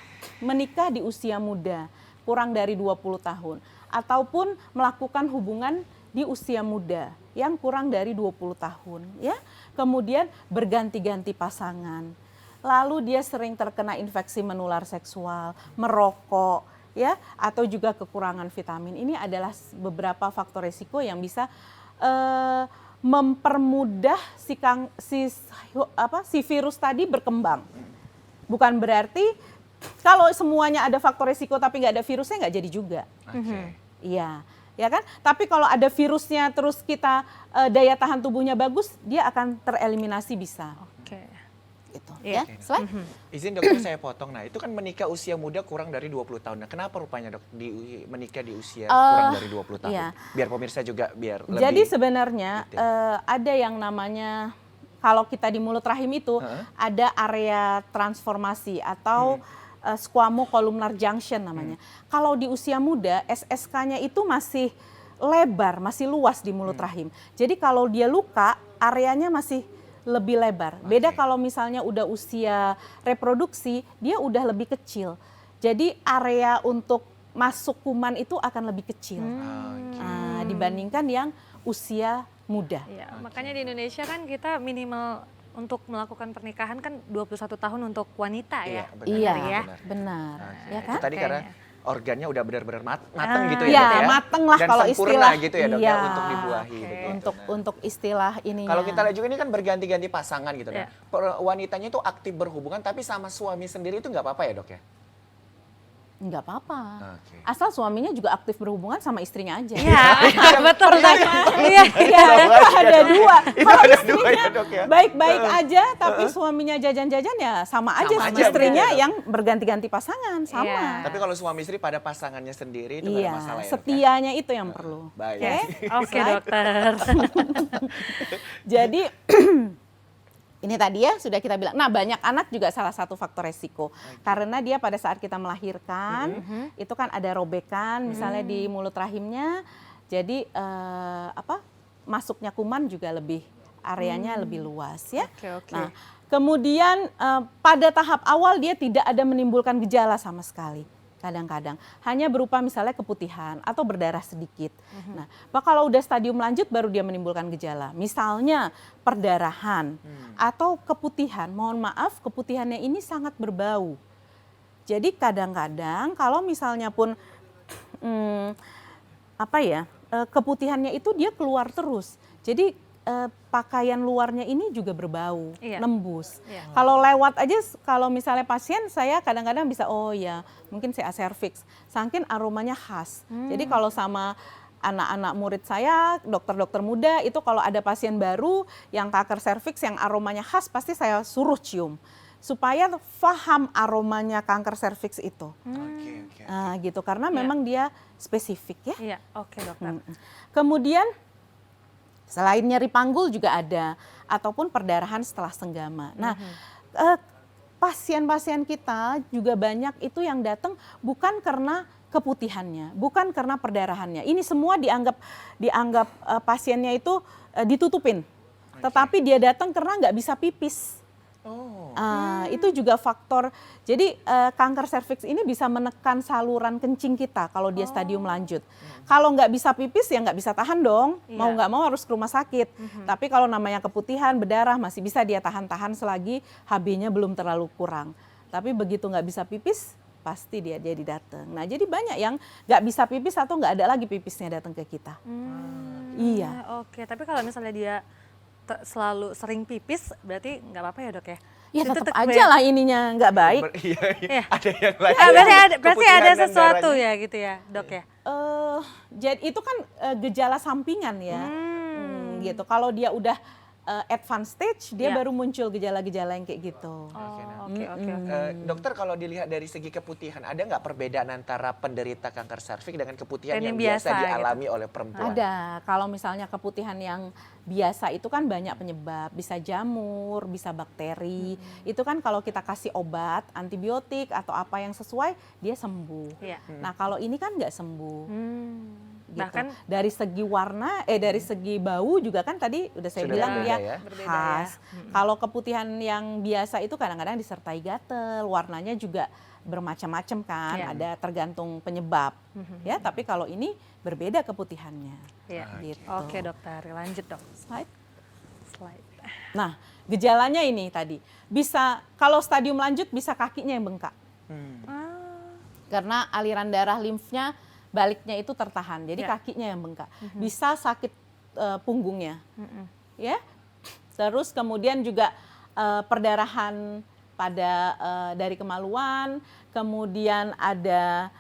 menikah di usia muda, kurang dari 20 tahun. Ataupun melakukan hubungan di usia muda yang kurang dari 20 tahun. Ya. Kemudian berganti-ganti pasangan. Lalu dia sering terkena infeksi menular seksual, merokok, ya, atau juga kekurangan vitamin. Ini adalah beberapa faktor risiko yang bisa mempermudah si virus tadi berkembang. Bukan berarti kalau semuanya ada faktor risiko tapi nggak ada virusnya nggak jadi juga. Iya, ya kan? Tapi kalau ada virusnya terus kita daya tahan tubuhnya bagus, dia akan tereliminasi bisa. Gitu, ya. Slide. Izin dokter saya potong. Nah, itu kan menikah usia muda kurang dari 20 tahun. Nah, kenapa rupanya dok menikah di usia kurang dari 20 tahun? Iya. Biar pemirsa juga biar lebih. Jadi sebenarnya ada yang namanya kalau kita di mulut rahim itu ada area transformasi atau squamocolumnar junction namanya. Kalau di usia muda SSK-nya itu masih lebar, masih luas di mulut rahim. Jadi kalau dia luka, areanya masih lebih lebar. Beda kalau misalnya udah usia reproduksi, dia udah lebih kecil. Jadi area untuk masuk kuman itu akan lebih kecil dibandingkan yang usia muda. Ya, makanya di Indonesia kan kita minimal untuk melakukan pernikahan kan 21 tahun untuk wanita ya. Iya, benar. Ya kan? Itu tadi karena organnya udah benar-benar mateng gitu Iya, ya dok ya. mateng lah dan kalau sempurna istilah gitu ya dok ya untuk dibuahi. Begitu. Untuk istilah ininya. Kalau kita lihat juga ini kan berganti-ganti pasangan gitu. Nah, wanitanya itu aktif berhubungan tapi sama suami sendiri itu nggak apa-apa ya dok ya? Nggak apa-apa. Asal suaminya juga aktif berhubungan sama istrinya aja. Iya, betul. Iya, ada dua. Kalau istrinya ya, dok, ya? baik-baik aja, tapi suaminya jajan-jajan ya sama aja. Istrinya begitu, yang berganti-ganti pasangan, sama. Iya. Tapi kalau suami istri pada pasangannya sendiri itu nggak ada masalah ya dok? Setianya itu yang perlu. Baik. Oke dokter. Jadi ini tadi ya sudah kita bilang. Nah, banyak anak juga salah satu faktor resiko. Karena dia pada saat kita melahirkan itu kan ada robekan misalnya di mulut rahimnya. Jadi masuknya kuman juga lebih areanya lebih luas ya. Nah, kemudian pada tahap awal dia tidak ada menimbulkan gejala sama sekali. Kadang-kadang hanya berupa misalnya keputihan atau berdarah sedikit. Nah, kalau udah stadium lanjut baru dia menimbulkan gejala. Misalnya perdarahan atau keputihan. Mohon maaf, keputihannya ini sangat berbau. Jadi kadang-kadang kalau misalnya pun keputihannya itu dia keluar terus. Jadi pakaian luarnya ini juga berbau, nembus. Kalau lewat aja, kalau misalnya pasien saya kadang-kadang bisa, oh ya mungkin CA cervix, saking aromanya khas. Jadi kalau sama anak-anak murid saya, dokter-dokter muda itu kalau ada pasien baru yang kanker cervix yang aromanya khas pasti saya suruh cium. Supaya paham aromanya kanker cervix itu. Nah, gitu, karena memang dia spesifik ya. Iya, oke dokter. Kemudian selain nyeri panggul juga ada, ataupun perdarahan setelah senggama. Nah, pasien-pasien kita juga banyak itu yang datang bukan karena keputihannya, bukan karena perdarahannya. Ini semua dianggap pasiennya itu ditutupin, tetapi dia datang karena nggak bisa pipis. Itu juga faktor. Jadi kanker serviks ini bisa menekan saluran kencing kita kalau dia stadium lanjut. Kalau nggak bisa pipis ya nggak bisa tahan dong. Mau nggak mau harus ke rumah sakit. Tapi kalau namanya keputihan, berdarah masih bisa dia tahan-tahan selagi HB-nya belum terlalu kurang. Tapi begitu nggak bisa pipis, pasti dia jadi datang. Nah, jadi banyak yang nggak bisa pipis atau nggak ada lagi pipisnya datang ke kita. Iya. Oke, tapi kalau misalnya dia selalu sering pipis, berarti nggak apa-apa ya dok ya? Ya Itu tetap tetap aja lah ininya nggak baik. Iya, Iya. ada yang lain. Berarti ada Keputihan dan sesuatu darahnya. ya gitu ya, Dok ya? Jadi itu kan gejala sampingan ya. Gitu. Kalau dia udah advance stage, dia Ya. baru muncul gejala-gejala yang kayak gitu. Oke. Dokter, kalau dilihat dari segi keputihan, ada nggak perbedaan antara penderita kanker serviks dengan keputihan Dan yang yang biasa biasa dialami oleh perempuan? Ada. Kalau misalnya keputihan yang biasa itu kan banyak penyebab, bisa jamur, bisa bakteri. Itu kan kalau kita kasih obat, antibiotik atau apa yang sesuai, dia sembuh. Iya. Nah kalau ini kan nggak sembuh. Gitu. Bahkan Dari segi warna, dari segi bau juga kan tadi udah saya Sudah bilang berbeda dia ya? Berbeda khas. ya. Kalau keputihan yang biasa itu kadang-kadang disertai gatel, warnanya juga bermacam-macam kan, Iya. ada tergantung penyebab. Ya, tapi kalau ini berbeda keputihannya. Iya. Gitu. Oke, Dokter. Lanjut, Dok. Slide. Nah, gejalanya ini tadi bisa kalau stadium lanjut bisa kakinya yang bengkak. Karena aliran darah limfnya baliknya itu tertahan, jadi Ya. kakinya yang bengkak. Bisa sakit punggungnya, ya. Terus kemudian juga perdarahan pada dari kemaluan, kemudian ada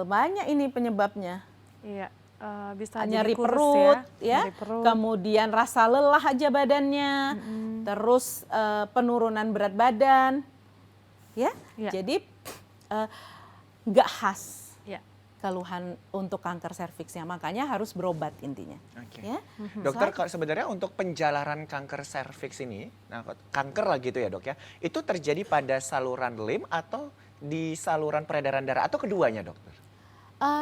banyak ini penyebabnya. Iya. Bisa Nyeri jadi kurus perut, ya. Nyeri perut. Kemudian rasa lelah aja badannya, terus penurunan berat badan, ya. Ya. Jadi nggak khas Ya. keluhan untuk kanker serviksnya, makanya harus berobat intinya. Oke. Ya. Dokter, kalau sebenarnya untuk penjalaran kanker serviks ini, nah kanker lah gitu ya dok ya, itu terjadi pada saluran lim atau di saluran peredaran darah atau keduanya dokter?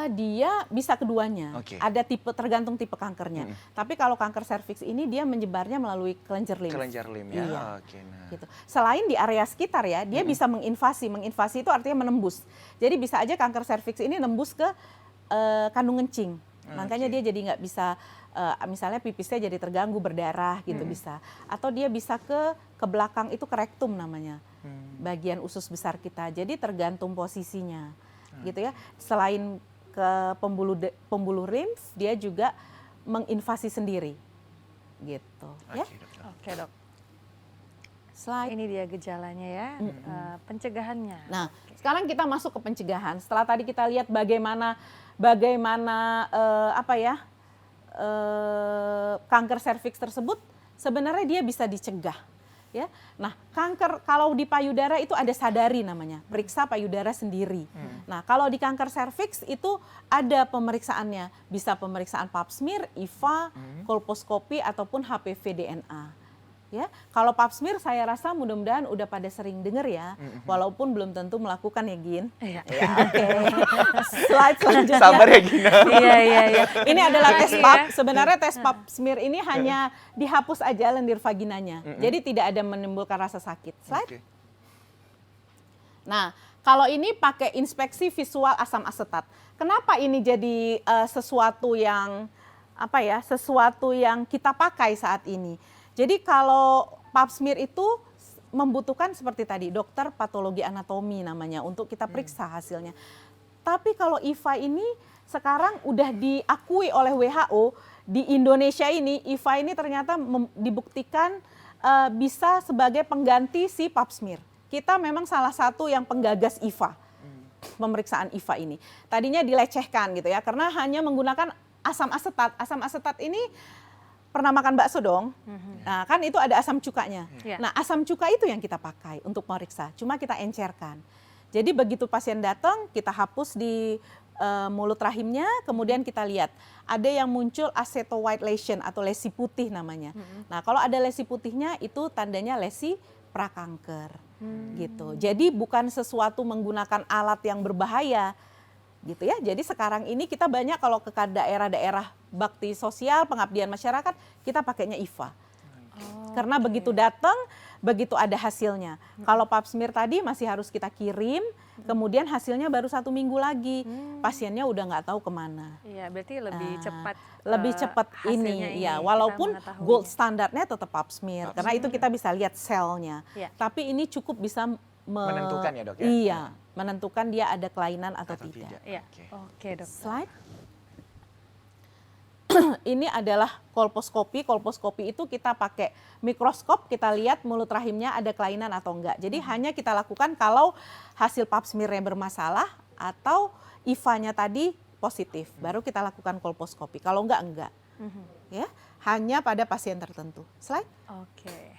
Dia bisa keduanya. Oke. Ada tipe tergantung tipe kankernya. Tapi kalau kanker serviks ini dia menyebarnya melalui kelenjar limf. Kelenjar lim ya. Iya. Oke, nah. Gitu. Selain di area sekitar ya, dia bisa menginvasi. Menginvasi itu artinya menembus. Jadi bisa aja kanker serviks ini nembus ke kandung kencing. Makanya dia jadi nggak bisa, misalnya pipisnya jadi terganggu berdarah gitu bisa. Atau dia bisa ke belakang itu ke rektum namanya, bagian usus besar kita. Jadi tergantung posisinya, gitu ya. Selain ke pembuluh limf, dia juga menginvasi sendiri, gitu. Ya. Oke, dokter. Oke, Dok. Slide. Ini dia gejalanya ya, pencegahannya. Nah, sekarang kita masuk ke pencegahan. Setelah tadi kita lihat bagaimana kanker serviks tersebut sebenarnya dia bisa dicegah. Ya, nah kanker kalau di payudara itu ada sadari namanya, periksa payudara sendiri. Nah kalau di kanker serviks itu ada pemeriksaannya, bisa pemeriksaan pap smear, IVA, kolposkopi ataupun HPV DNA. Ya, kalau pap smear saya rasa mudah-mudahan udah pada sering dengar ya, walaupun belum tentu melakukan ya Gin. Iya. Ya, oke. Slide selanjutnya. Sabar ya Gina. Iya. Ini adalah tes Iya. pap. Sebenarnya tes pap smear ini hanya dihapus aja lendir vaginanya. Jadi tidak ada menimbulkan rasa sakit. Slide. Oke. Nah, kalau ini pakai inspeksi visual asam asetat. Kenapa ini jadi sesuatu yang kita pakai saat ini? Jadi kalau pap smear itu membutuhkan seperti tadi dokter patologi anatomi namanya untuk kita periksa hasilnya. Tapi kalau IVA ini sekarang udah diakui oleh WHO di Indonesia ini, IVA ini ternyata dibuktikan bisa sebagai pengganti si pap smear. Kita memang salah satu yang penggagas IVA, pemeriksaan IVA ini. Tadinya dilecehkan gitu ya, karena hanya menggunakan asam asetat. Asam asetat ini pernah makan bakso dong? Nah kan itu ada asam cukanya. Iya. Nah asam cuka itu yang kita pakai untuk meriksa, cuma kita encerkan. Jadi begitu pasien datang, kita hapus di mulut rahimnya, kemudian kita lihat ada yang muncul aceto white lesion atau lesi putih namanya. Nah kalau ada lesi putihnya itu tandanya lesi prakanker, gitu. Jadi bukan sesuatu menggunakan alat yang berbahaya, gitu ya. Jadi sekarang ini kita banyak kalau ke daerah-daerah bakti sosial, pengabdian masyarakat, kita pakainya IVA. Karena begitu datang, begitu ada hasilnya. Kalau pap smear tadi masih harus kita kirim, kemudian hasilnya baru 1 minggu lagi. Pasiennya udah nggak tahu kemana. Iya, berarti lebih cepat. Lebih cepat hasilnya ini, ya. kita Walaupun mengetahuinya. gold standarnya tetap pap smear, karena itu kita bisa lihat selnya. Iya. Tapi ini cukup bisa Menentukan ya, Dok, ya? Iya, menentukan dia ada kelainan atau tidak. Iya. Oke. Oke, Dok. Slide. ini adalah kolposkopi. Kolposkopi itu kita pakai mikroskop, kita lihat mulut rahimnya ada kelainan atau enggak. Jadi hanya kita lakukan kalau hasil pap smear-nya bermasalah atau IVA-nya tadi positif, baru kita lakukan kolposkopi. Kalau enggak. Ya, hanya pada pasien tertentu. Slide. Oke.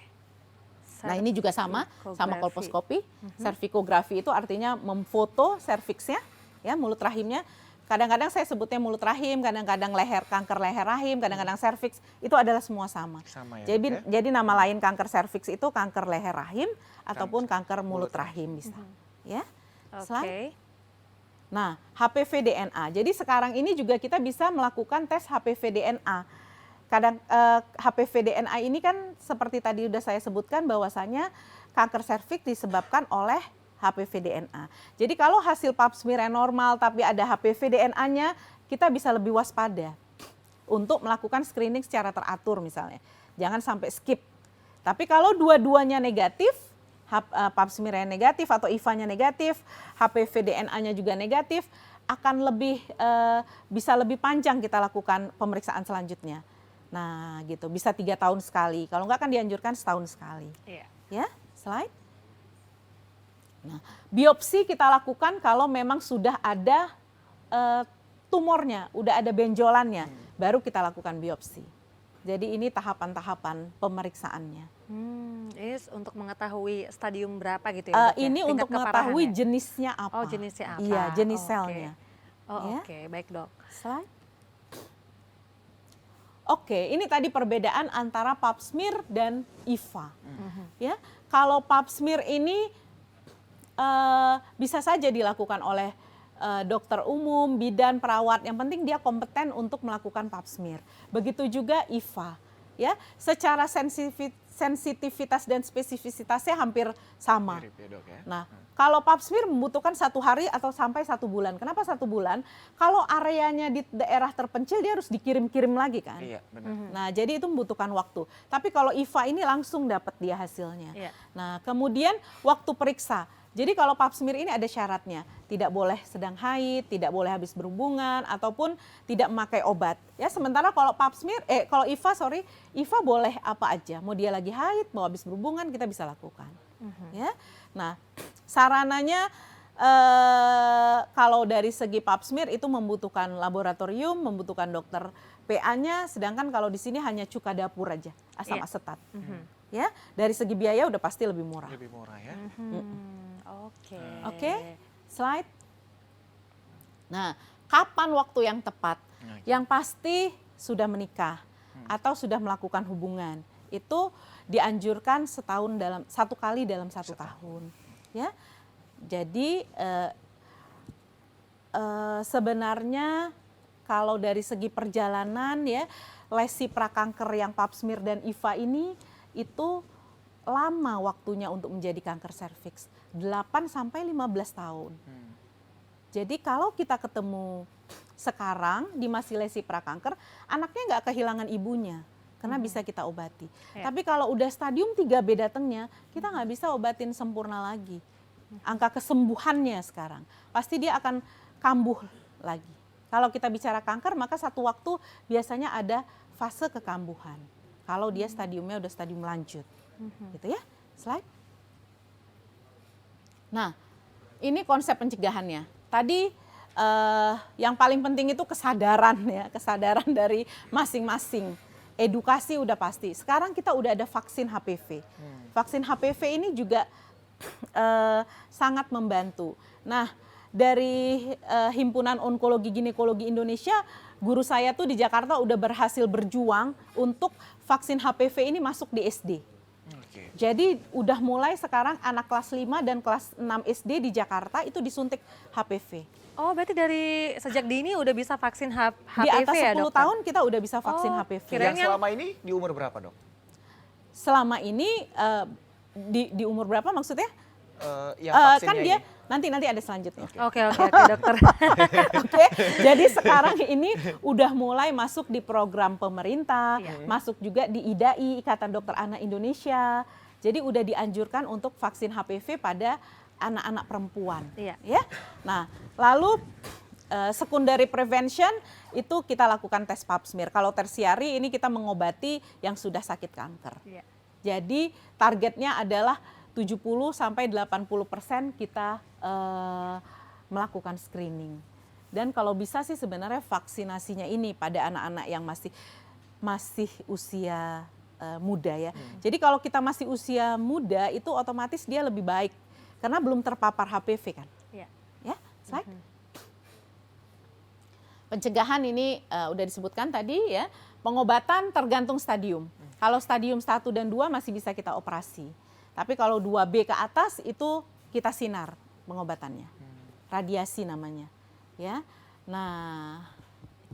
Nah, ini juga sama Cervicografi. kolposkopi. Cervicografi itu artinya memfoto serviksnya, ya, mulut rahimnya. Kadang-kadang saya sebutnya mulut rahim, kadang-kadang kanker leher rahim, kadang-kadang serviks, itu adalah semua sama. Sama ya, Jadi, Dok, ya? jadi nama lain kanker serviks itu kanker leher rahim ataupun kanker mulut rahim bisa. Ya. Oke. Slide. Nah, HPV DNA. Jadi sekarang ini juga kita bisa melakukan tes HPV DNA. Kadang HPV DNA ini kan seperti tadi udah saya sebutkan bahwasanya kanker serviks disebabkan oleh HPV DNA. Jadi kalau hasil pap smear normal tapi ada HPV DNA-nya, kita bisa lebih waspada untuk melakukan screening secara teratur misalnya. Jangan sampai skip. Tapi kalau dua-duanya negatif, pap smear-nya negatif atau IVA-nya negatif, HPV DNA-nya juga negatif, akan bisa lebih panjang kita lakukan pemeriksaan selanjutnya. Nah, gitu, bisa 3 tahun sekali. Kalau enggak kan dianjurkan setahun sekali. Iya. Ya, slide. Nah, biopsi kita lakukan kalau memang sudah ada tumornya, udah ada benjolannya, baru kita lakukan biopsi. Jadi ini tahapan-tahapan pemeriksaannya. Ini untuk mengetahui stadium berapa gitu ya? Dok, ya? Ini Tingkat untuk mengetahui keparahannya? jenisnya apa. Oh, jenisnya apa? Iya, jenis Oke. selnya. Oh, Ya. oke, baik Dok. Slide. Oke, ini tadi perbedaan antara pap smear dan IVA. Ya, kalau pap smear ini bisa saja dilakukan oleh dokter umum, bidan, perawat. Yang penting dia kompeten untuk melakukan pap smear. Begitu juga IVA. Ya, secara sensitivitas dan spesifisitasnya hampir sama. Mirip ya, Dok, ya? Nah, kalau pap smear membutuhkan 1 hari atau sampai 1 bulan. Kenapa 1 bulan? Kalau areanya di daerah terpencil dia harus dikirim-kirim lagi kan. Iya, benar. Nah, jadi itu membutuhkan waktu. Tapi kalau IVA ini langsung dapat dia hasilnya. Iya. Nah, kemudian waktu periksa. Jadi kalau pap smear ini ada syaratnya, tidak boleh sedang haid, tidak boleh habis berhubungan, ataupun tidak memakai obat. Ya, sementara kalau kalau IVA boleh apa aja. Mau dia lagi haid, mau habis berhubungan, kita bisa lakukan. Ya, nah sarananya kalau dari segi pap smear itu membutuhkan laboratorium, membutuhkan dokter PA-nya, sedangkan kalau di sini hanya cuka dapur aja, asam asetat. Ya, dari segi biaya udah pasti lebih murah. Lebih murah ya. Oke. Oke, slide. Nah, kapan waktu yang tepat? Yang pasti sudah menikah atau sudah melakukan hubungan. Itu dianjurkan 1 kali dalam 1 tahun. Ya, jadi sebenarnya kalau dari segi perjalanan ya, lesi prakanker yang pap smear dan IVA ini itu lama waktunya untuk menjadi kanker serviks, 8 sampai 15 tahun. Jadi kalau kita ketemu sekarang di masih lesi prakanker, anaknya nggak kehilangan ibunya karena bisa kita obati. Ya. Tapi kalau udah stadium 3B datangnya, kita nggak bisa obatin sempurna lagi. Angka kesembuhannya sekarang pasti dia akan kambuh lagi. Kalau kita bicara kanker, maka satu waktu biasanya ada fase kekambuhan. Kalau dia stadiumnya udah stadium lanjut, gitu ya. Slide. Nah, ini konsep pencegahannya. Tadi yang paling penting itu kesadaran ya, kesadaran dari masing-masing. Edukasi udah pasti. Sekarang kita udah ada vaksin HPV. Vaksin HPV ini juga sangat membantu. Nah, dari Himpunan Onkologi Ginekologi Indonesia, guru saya tuh di Jakarta udah berhasil berjuang untuk vaksin HPV ini masuk di SD. Oke. Jadi udah mulai sekarang anak kelas 5 dan kelas 6 SD di Jakarta itu disuntik HPV. Oh, berarti dari sejak dini udah bisa vaksin HPV Di atas 10 ya, Dokter? tahun kita udah bisa vaksin Oh, HPV. kirain Yang selama ini di umur berapa, Dok? Selama ini di umur berapa maksudnya? Yang vaksinnya Kan dia ini? nanti ada selanjutnya. Oke, Dokter. Oke, jadi sekarang ini udah mulai masuk di program pemerintah, Iya. masuk juga di IDAI, Ikatan Dokter Anak Indonesia. Jadi udah dianjurkan untuk vaksin HPV pada anak-anak perempuan. Iya. Ya. Nah, lalu secondary prevention itu kita lakukan tes pap smear. Kalau tersiari ini kita mengobati yang sudah sakit kanker. Iya. Jadi targetnya adalah 70 sampai 80% kita melakukan screening. Dan kalau bisa sih sebenarnya vaksinasinya ini pada anak-anak yang masih usia muda ya. Jadi kalau kita masih usia muda itu otomatis dia lebih baik karena belum terpapar HPV kan. Iya. Ya, slide. Pencegahan ini udah disebutkan tadi ya. Pengobatan tergantung stadium. Kalau stadium 1 dan 2 masih bisa kita operasi. Tapi kalau 2B ke atas itu kita sinar pengobatannya. Radiasi namanya. Ya. Nah,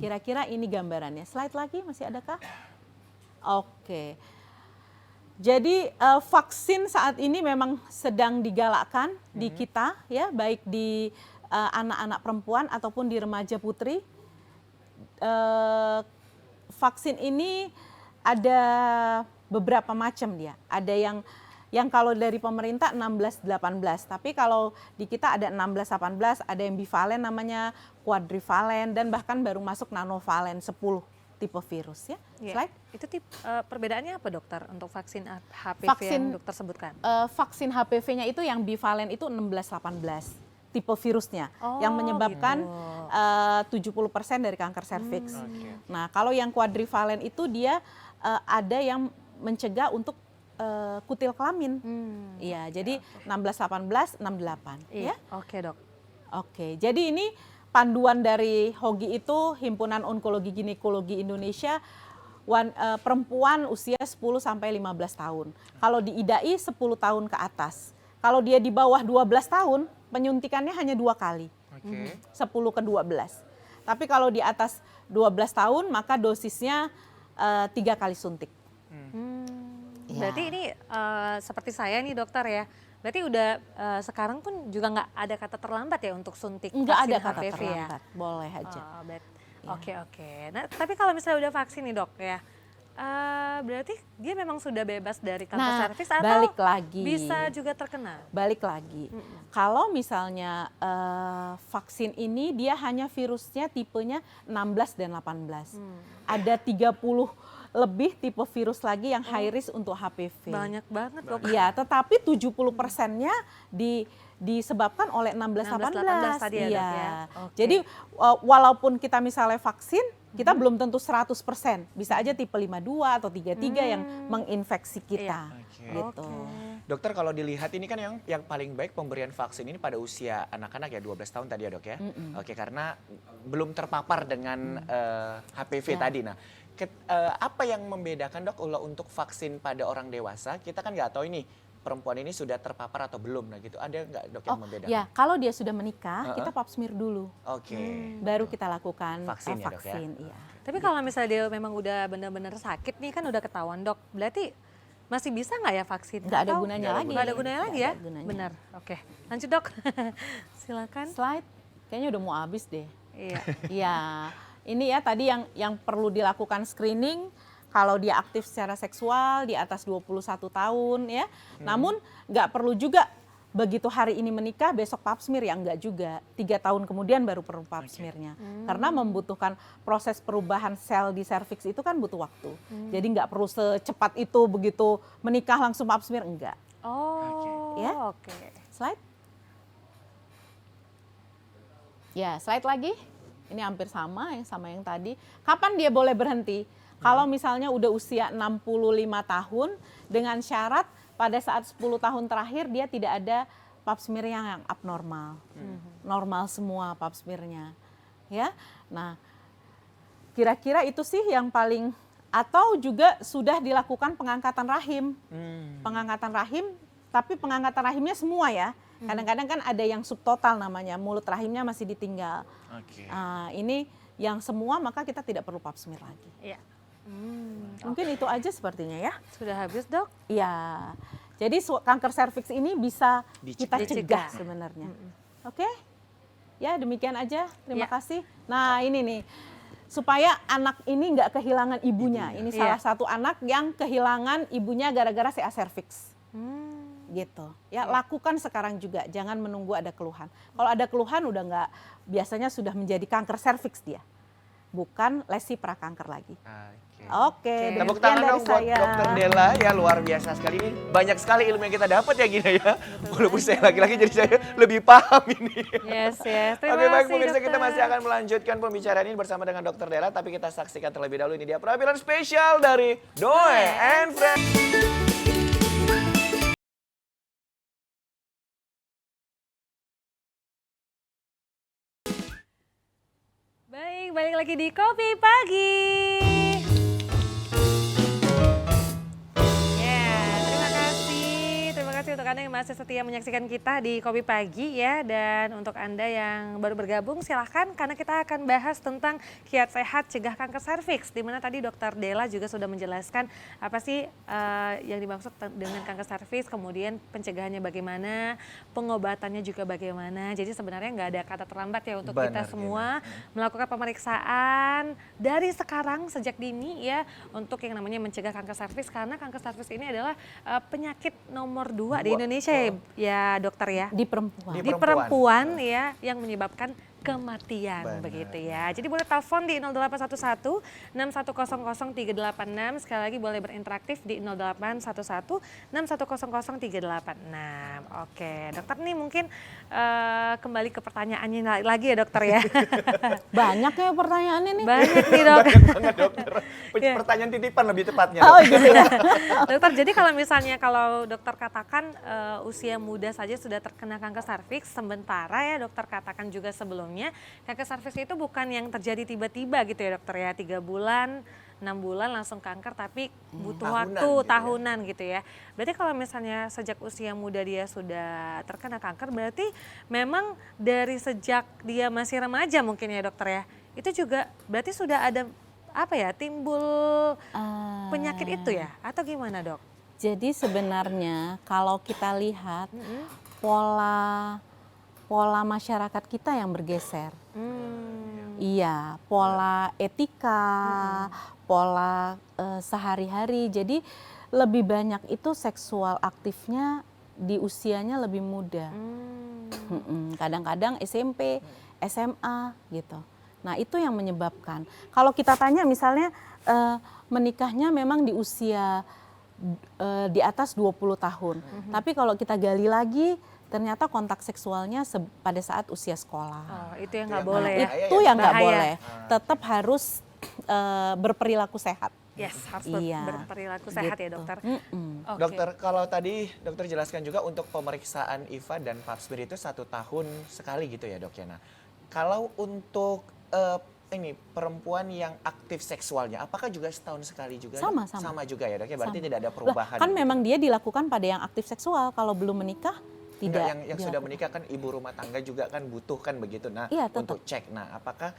kira-kira ini gambarannya. Slide lagi masih adakah? Oke. Jadi vaksin saat ini memang sedang digalakkan di kita ya, baik di anak-anak perempuan ataupun di remaja putri. Vaksin ini ada beberapa macam dia. Ada yang kalau dari pemerintah 16-18, tapi kalau di kita ada 16-18, ada yang bivalen namanya, quadrivalen, dan bahkan baru masuk nanovalen 10 tipe virus ya. Iya. Slide. Itu perbedaannya apa dokter untuk vaksin HPV yang dokter sebutkan? Vaksin HPV-nya itu yang bivalen itu 16-18 tipe virusnya Oh, yang menyebabkan gitu. 70% dari kanker serviks. Nah, kalau yang quadrivalen itu dia ada yang mencegah untuk kutil kelamin. Iya, jadi 16-18, 68 ya. Oke, Dok. Oke, jadi ini panduan dari HOGI itu Himpunan Onkologi Ginekologi Indonesia perempuan usia 10 sampai 15 tahun. Kalau di IDAI 10 tahun ke atas. Kalau dia di bawah 12 tahun, penyuntikannya hanya 2 kali. 10 ke 12. Tapi kalau di atas 12 tahun maka dosisnya 3 kali suntik. Berarti ini seperti saya nih dokter ya. Berarti udah sekarang pun juga nggak ada kata terlambat ya untuk suntik Enggak vaksin ada kata HPV terlambat, ya? boleh aja. Oke. Nah, tapi kalau misalnya udah vaksin nih dok ya, berarti dia memang sudah bebas dari kanker serviks atau balik lagi. bisa juga terkena? Balik lagi. Kalau misalnya vaksin ini dia hanya virusnya tipenya 16 dan 18. Ada 30 lebih tipe virus lagi yang high risk untuk HPV. Banyak banget dok. Iya, tetapi 70%-nya disebabkan oleh 16-18 tadi ya, Dok, ya. Oke. Jadi walaupun kita misalnya vaksin, kita belum tentu 100%. Bisa aja tipe 52 atau 33 yang menginfeksi kita. Gitu. Dokter, kalau dilihat ini kan yang paling baik pemberian vaksin ini pada usia anak-anak ya 12 tahun tadi ya dok ya. Oke, karena belum terpapar dengan HPV tadi. Nah, apa yang membedakan dok kalau untuk vaksin pada orang dewasa? Kita kan nggak tahu ini perempuan ini sudah terpapar atau belum, nah gitu. Ada nggak dok yang membedakan? Ya, kalau dia sudah menikah, kita pap smear dulu. Oke. Baru kita lakukan Vaksin ya, Dok, ya? vaksin. Iya. Tapi kalau misalnya dia memang udah benar-benar sakit nih kan udah ketahuan dok, berarti masih bisa nggak ya vaksin? Nggak ada Atau gunanya lagi. Nggak ada gunanya lagi ya? Nggak ada gunanya. Benar. Oke, lanjut dok. Silakan. Slide, kayaknya udah mau habis deh. Iya. Iya, ini ya tadi yang perlu dilakukan screening kalau dia aktif secara seksual di atas 21 tahun ya. Namun nggak perlu juga begitu hari ini menikah besok pap smear ya, enggak juga. 3 tahun kemudian baru perlu pap smearnya. Karena membutuhkan proses perubahan sel di serviks itu kan butuh waktu. Jadi nggak perlu secepat itu begitu menikah langsung pap smear, enggak. Oh, Ya. oke. Slide. Ya, slide lagi. Ini hampir sama yang tadi. Kapan dia boleh berhenti? Kalau misalnya udah usia 65 tahun dengan syarat pada saat 10 tahun terakhir dia tidak ada pap smear yang abnormal. Normal semua pap smearnya. Ya. Nah, kira-kira itu sih yang paling, atau juga sudah dilakukan pengangkatan rahim. Pengangkatan rahim, tapi pengangkatan rahimnya semua ya. Kadang-kadang kan ada yang subtotal namanya, mulut rahimnya masih ditinggal. Ini yang semua maka kita tidak perlu pap smear lagi. Iya. Mungkin itu aja sepertinya ya. Sudah habis dok? Iya. Jadi kanker serviks ini bisa kita Dicegah. cegah sebenarnya. Oke? Ya demikian aja. Terima Ya. kasih. Nah ini nih, supaya anak ini nggak kehilangan ibunya. Ini salah satu anak yang kehilangan ibunya gara-gara CA serviks. gitu. Ya lakukan sekarang juga, jangan menunggu ada keluhan. Kalau ada keluhan udah nggak, biasanya sudah menjadi kanker serviks dia, bukan lesi prakanker lagi. Oke, Tepuk demikian tangan dari dong buat saya. Dokter Della ya, luar biasa sekali ini. Banyak sekali ilmu yang kita dapat ya Gina ya. Walaupun saya laki-laki jadi saya lebih paham ini. Yes, yes. Terima Oke baik kasih, pemirsa, kita dokter. masih akan melanjutkan pembicaraan ini bersama dengan Dokter Della. Tapi kita saksikan terlebih dahulu, ini dia penampilan spesial dari Noe and Friends. Baik, balik lagi di Kopi Pagi. Ya, terima kasih untuk Anda yang masih setia menyaksikan kita di Kopi Pagi ya. Dan untuk Anda yang baru bergabung silahkan, karena kita akan bahas tentang kiat sehat cegah kanker serviks. Di mana tadi Dokter Della juga sudah menjelaskan apa sih yang dimaksud dengan kanker serviks, kemudian pencegahannya bagaimana, pengobatannya juga bagaimana. Jadi sebenarnya nggak ada kata terlambat ya untuk kita Benar, semua melakukan pemeriksaan dari sekarang sejak dini ya untuk yang namanya mencegah kanker serviks, karena kanker serviks ini adalah penyakit nomor 2 di Indonesia ya dokter ya. Di perempuan. Di Di perempuan ya yang menyebabkan kematian. Benar. Begitu ya. Jadi boleh telepon di 0811 6100 386. Sekali lagi boleh berinteraktif di 0811 6100 386. Oke, dokter nih mungkin kembali ke pertanyaannya lagi ya dokter ya. Banyak ya pertanyaannya nih. Banyak nih dok. Banget dokter. Pertanyaan titipan lebih tepatnya. Oh gitu ya. Dokter, jadi kalau misalnya kalau dokter katakan usia muda saja sudah terkena kanker serviks, sementara ya dokter katakan juga sebelumnya kanker serviks itu bukan yang terjadi tiba-tiba gitu ya dokter ya, 3 bulan, 6 bulan langsung kanker, tapi butuh Tahunan waktu gitu ya. tahunan gitu ya. Berarti kalau misalnya sejak usia muda dia sudah terkena kanker, berarti memang dari sejak dia masih remaja mungkin ya dokter ya, itu juga berarti sudah ada apa ya, timbul penyakit itu ya, atau gimana dok? Jadi sebenarnya kalau kita lihat pola masyarakat kita yang bergeser. Iya, pola etika, pola sehari-hari. Jadi lebih banyak itu seksual aktifnya di usianya lebih muda. Kadang-kadang SMP, SMA gitu. Nah itu yang menyebabkan. Kalau kita tanya misalnya menikahnya memang di usia di atas 20 tahun. Tapi kalau kita gali lagi ternyata kontak seksualnya pada saat usia sekolah. Oh, itu yang nggak yang boleh ya. Itu yang nggak Bahaya. boleh. Tetap harus berperilaku sehat. Yes, harus Iya, berperilaku sehat ya gitu. dokter. Oke. Dokter, kalau tadi dokter jelaskan juga untuk pemeriksaan IVA dan Pap smear itu 1 tahun sekali gitu ya dok ya. Nah, kalau untuk ini perempuan yang aktif seksualnya, apakah juga setahun sekali juga? Dok? Sama. Sama juga ya dok ya, berarti Sama. tidak ada Lah, perubahan. kan gitu. memang dia dilakukan pada yang aktif seksual. Kalau belum menikah Enggak, tidak. yang sudah menikah kan ibu rumah tangga juga kan butuh kan begitu. Nah, Iya, tetap. untuk cek. Nah, apakah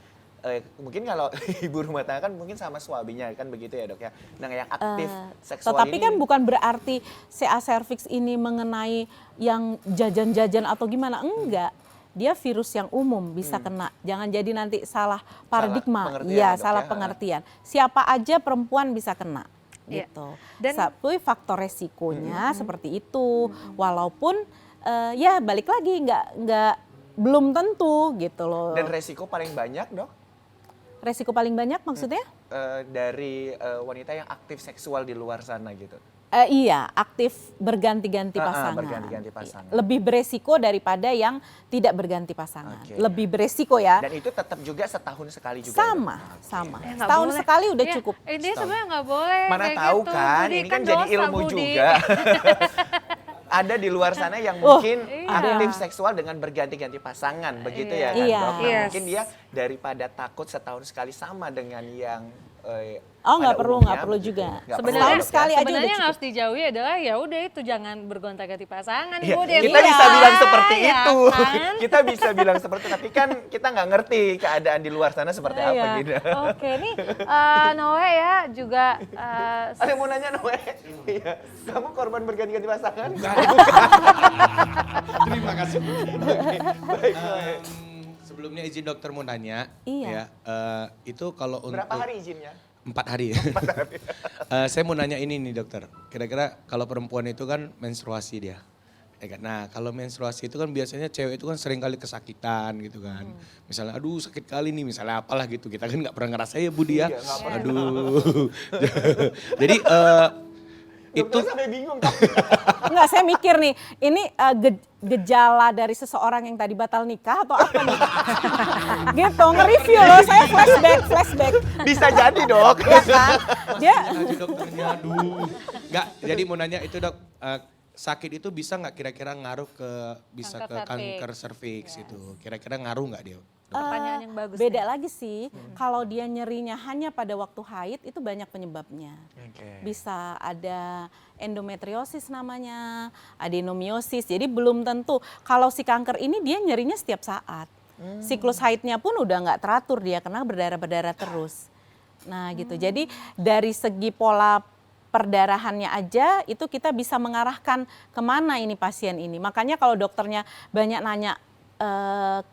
mungkin kalau ibu rumah tangga kan mungkin sama suaminya kan begitu ya dok ya. Nah, yang aktif seksual Tetapi ini kan bukan berarti CA cervix ini mengenai yang jajan-jajan atau gimana, enggak. Dia virus yang umum bisa kena. Jangan jadi nanti salah paradigma. pengertian Iya, ya, Dok, salah ya. pengertian. Siapa aja perempuan bisa kena. Iya. Gitu. Dan- Satu faktor resikonya seperti itu. Walaupun ya balik lagi nggak belum tentu gitu loh. dan resiko paling banyak dok Resiko paling banyak maksudnya? dari wanita yang aktif seksual di luar sana gitu. Iya, aktif berganti-ganti pasangan. berganti-ganti pasangan. Lebih beresiko daripada yang tidak berganti pasangan. Oke. Lebih beresiko ya. Dan itu tetap juga setahun sekali juga. Sama, ya, Dok? sama. Ya, nggak Setahun boleh. sekali udah Iya, cukup. Ini sebenarnya nggak boleh. Mana kayak tahu gitu, kan, Budi. ini kan jadi dosa, ilmu Budi. juga. Ada di luar sana yang mungkin ada. aktif seksual dengan berganti-ganti pasangan, begitu ya kan Iya. dok? Nah, Yes. mungkin dia daripada takut setahun sekali sama dengan yang Oh, nggak pada perlu, umumnya, nggak perlu begitu. juga. Nggak perlu, Sebenarnya Dok, ya? sekali aja sebenarnya udah yang cukup. harus dijauhi adalah ya udah itu jangan bergonta-ganti pasangan. Iya, Budi. kita Iya, bisa bilang seperti ya itu. kan? Kita bisa bilang seperti itu, tapi kan kita nggak ngerti keadaan di luar sana seperti apa Iya. gitu. Oke, nih Noe ya juga Ada yang mau nanya Noe? Iya. Kamu korban berganti-ganti pasangan? Terima kasih. Baik, Noe. Sebelumnya izin dokter mau nanya, Iya. ya, itu kalau untuk Berapa hari izinnya? 4 hari. Saya mau nanya ini nih dokter, kira-kira kalau perempuan itu kan menstruasi dia, Ya kan? Nah kalau menstruasi itu kan biasanya cewek itu kan sering kali kesakitan gitu kan. Misalnya aduh sakit kali nih misalnya apalah gitu. Kita kan nggak pernah ngerasa ya Budi ya. Iya, nggak pernah. Aduh. Jadi itu Dokter sampai bingung. Enggak, saya mikir nih, ini gejala dari seseorang yang tadi batal nikah atau apa nih? Gitu, nge-review loh, saya flashback. Bisa jadi dok. Ya kan? Dia aja dokternya aduh. Nggak, jadi mau nanya itu dok, sakit itu bisa nggak kira-kira ngaruh ke Kanker kanker serviks itu? Kira-kira ngaruh nggak dia? Pertanyaan yang bagus beda nih. lagi sih, kalau dia nyerinya hanya pada waktu haid itu banyak penyebabnya. Oke. Bisa ada endometriosis namanya, adenomiosis. Jadi belum tentu kalau si kanker ini dia nyerinya setiap saat. Siklus haidnya pun udah nggak teratur dia karena berdarah-berdarah terus. Nah gitu. Jadi dari segi pola perdarahannya aja itu kita bisa mengarahkan kemana ini pasien ini. Makanya kalau dokternya banyak nanya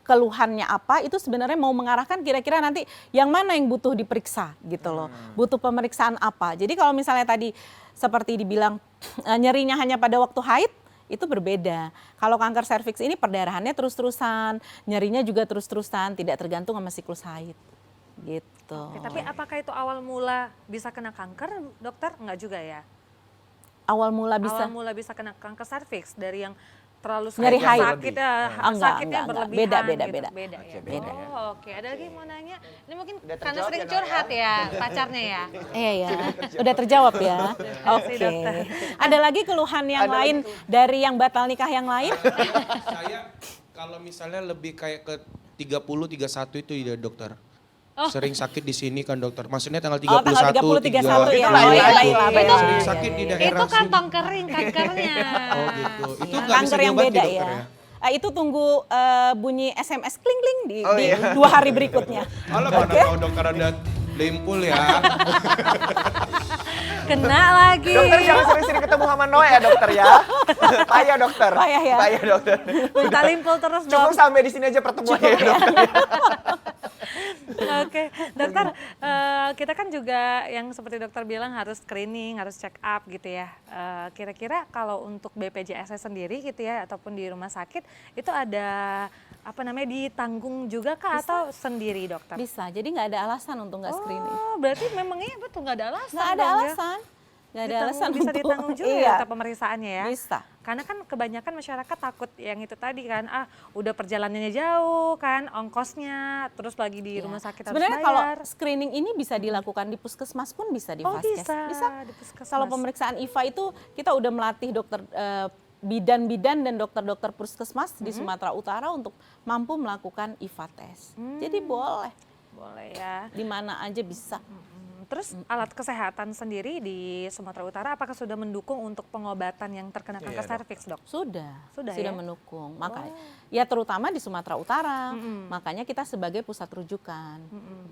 keluhannya apa, itu sebenarnya mau mengarahkan kira-kira nanti yang mana yang butuh diperiksa gitu loh. Butuh pemeriksaan apa. Jadi kalau misalnya tadi seperti dibilang nyerinya hanya pada waktu haid, itu berbeda. Kalau kanker serviks ini perdarahannya terus-terusan, nyerinya juga terus-terusan, tidak tergantung sama siklus haid. Gitu. Oke, tapi apakah itu awal mula bisa kena kanker, dokter? Enggak juga ya? Awal mula Awal mula bisa kena kanker serviks dari yang terlalu Nyeri sakit, haid. sakit ya, Enggak, sakitnya enggak. berlebihan Beda gitu. beda. Beda ya. Oke, beda ya. Oh, oke. Ada lagi mau nanya? Ini mungkin Udah karena terjawab sering ya, Nok, curhat ya pacarnya ya. Iya ya, udah terjawab ya. Oke. dokter. Ada lagi keluhan yang Ada lain dari yang batal nikah yang lain? Saya kalau misalnya lebih kayak ke 30, 31 itu ya dokter. Sering sakit di sini kan dokter. Maksudnya tanggal 31, Oh, tanggal 30, 31 ya. Itu lain Oh, iya, lagi. baiklah, Itu- baiklah. Sering Iya, sakit iya, di iya. daerah Itu sini. kantong kering kankernya. Oh gitu. Itu Iya, nggak bisa kanker yang diobati beda dokter ya. ya? Itu tunggu bunyi SMS kling-kling di, Oh, di iya. 2 hari berikutnya. Alah mana tahu dokter ada lempul ya. Kena lagi. Dokter jangan sering-sering ketemu sama Noe ya dokter ya. Payah dokter. Payah ya. Payah dokter. Minta limpul terus dong. Cukup sampai di sini aja pertemuannya ya dokter. Oke, dokter, kita kan juga yang seperti dokter bilang harus screening, harus check up gitu ya. Kira-kira kalau untuk BPJS sendiri gitu ya, ataupun di rumah sakit, itu ada apa namanya ditanggung juga kah atau sendiri dokter? Bisa, jadi nggak ada alasan untuk nggak screening. Oh, berarti memangnya betul nggak ada alasan? Nggak ada dong ya? alasan. Nggak ada Ditanggung- alasan bisa untuk. ditanggung juga Iya, ya pemeriksaannya ya? bisa. Karena kan kebanyakan masyarakat takut yang itu tadi kan, udah perjalanannya jauh kan, ongkosnya, terus lagi di Iya. rumah sakit harus Sebenarnya kalau bayar. screening ini bisa dilakukan di puskesmas pun bisa di Oh, Vaskes. bisa, di puskesmas. Kalau pemeriksaan IVA itu kita udah melatih dokter bidan-bidan dan dokter-dokter puskesmas di Sumatera Utara untuk mampu melakukan IVA tes. Jadi boleh Boleh ya. di mana aja bisa. Terus alat kesehatan sendiri di Sumatera Utara apakah sudah mendukung untuk pengobatan yang terkena kanker Dok. serviks, Dok? Sudah ya? mendukung. Makanya ya terutama di Sumatera Utara. Makanya kita sebagai pusat rujukan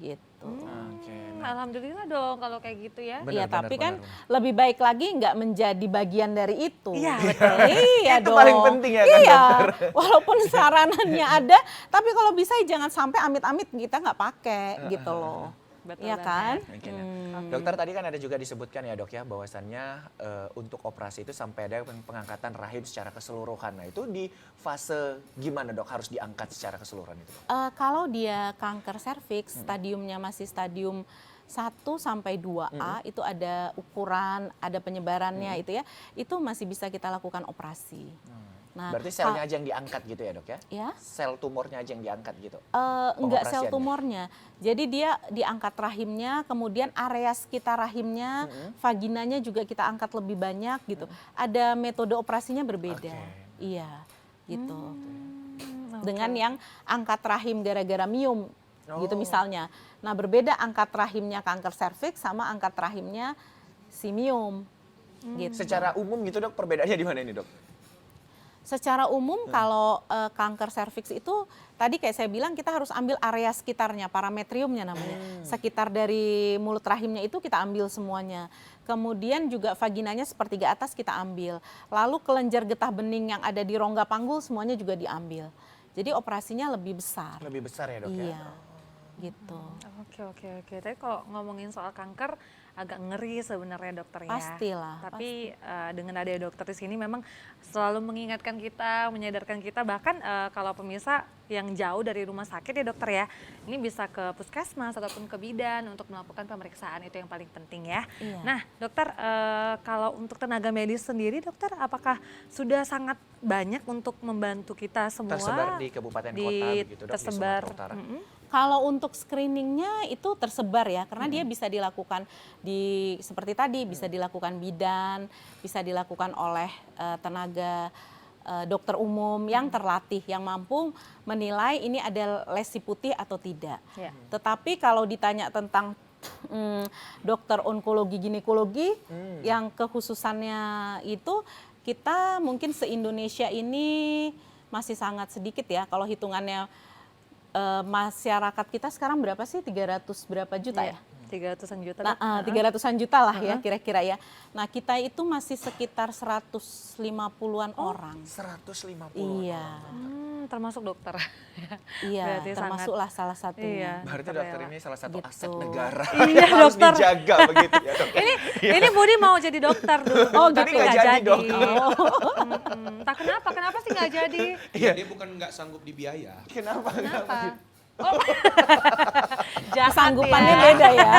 gitu. Oke. Alhamdulillah dong kalau kayak gitu ya. Benar, Iya, benar, tapi benar, kan benar. lebih baik lagi nggak menjadi bagian dari itu. Iya, betul. Iya Itu dong. paling penting ya kan, Iya, dokter? walaupun saranannya ada, tapi kalau bisa jangan sampai amit-amit kita nggak pakai gitu loh. Betul Iya kan? banget. Oke, nah. Dokter tadi kan ada juga disebutkan ya dok ya bahwasannya untuk operasi itu sampai ada pengangkatan rahim secara keseluruhan. Nah itu di fase gimana dok harus diangkat secara keseluruhan itu? Dok? Kalau dia kanker serviks, stadiumnya masih stadium 1 sampai 2A, itu ada ukuran, ada penyebarannya itu ya, itu masih bisa kita lakukan operasi. Nah, Berarti selnya aja yang diangkat gitu ya dok ya? ya. Sel tumornya aja yang diangkat gitu? Enggak sel Pengoperasiannya. tumornya. Jadi dia diangkat rahimnya, kemudian area sekitar rahimnya, vaginanya juga kita angkat lebih banyak gitu. Ada metode operasinya berbeda. Oke. Iya, gitu. Dengan yang angkat rahim gara-gara miom gitu Oh. misalnya. Nah, berbeda angkat rahimnya kanker serviks sama angkat rahimnya si miom. Gitu. Secara umum gitu dok perbedaannya di mana ini dok? Secara umum kalau kanker serviks itu tadi kayak saya bilang kita harus ambil area sekitarnya, parametriumnya namanya. Sekitar dari mulut rahimnya itu kita ambil semuanya. Kemudian juga vaginanya sepertiga atas kita ambil. Lalu kelenjar getah bening yang ada di rongga panggul semuanya juga diambil. Jadi operasinya lebih besar. Lebih besar ya dok ya? Iya, gitu. Oke. Tapi kalau ngomongin soal kanker, agak ngeri sebenarnya dokter ya. Pastilah, Tapi dengan adanya dokter di sini memang selalu mengingatkan kita, menyadarkan kita, bahkan kalau pemirsa yang jauh dari rumah sakit ya dokter ya, ini bisa ke puskesmas ataupun ke bidan untuk melakukan pemeriksaan, itu yang paling penting ya. Iya. Nah dokter, kalau untuk tenaga medis sendiri dokter, apakah sudah sangat banyak untuk membantu kita semua? Tersebar di kabupaten kota begitu, Dok, di tersebar. Sumatera Utara. Kalau untuk screeningnya itu tersebar ya, karena dia bisa dilakukan di seperti tadi, bisa dilakukan bidan, bisa dilakukan oleh tenaga dokter umum yang terlatih, yang mampu menilai ini ada lesi putih atau tidak. Ya. Tetapi kalau ditanya tentang dokter onkologi ginekologi yang kekhususannya itu, kita mungkin se-Indonesia ini masih sangat sedikit ya, kalau hitungannya masyarakat kita sekarang berapa sih? 300 berapa juta ya? 300-an juta. Nah, 300-an juta lah ya kira-kira ya. Nah, kita itu masih sekitar 150-an orang. 150. Iya. Termasuk dokter. Iya, Berarti termasuklah salah satunya. Iya. Berarti dokter ini salah satu Gitu. aset negara. Iya, yang harus dokter. dijaga begitu ya, Dok. Ini Budi mau jadi dokter dulu, Oh, tapi tapi nggak nggak jadi, jadi. Dok. Entah kenapa sih nggak jadi? Dia bukan nggak sanggup dibiaya. Kenapa? Kenapa? Kesanggupannya ya. beda ya.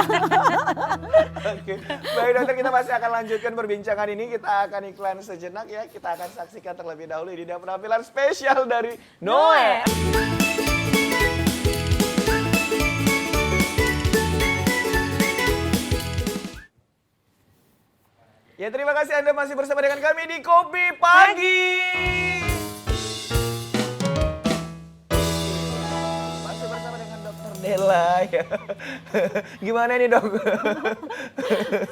Oke. Baik dokter, kita masih akan lanjutkan perbincangan ini. Kita akan iklan sejenak ya. Kita akan saksikan terlebih dahulu ini dia penampilan spesial dari Noe. Ya, terima kasih Anda masih bersama dengan kami di Kopi Pagi. Masih bersama dengan Dokter Della ya. Gimana nih, Dok?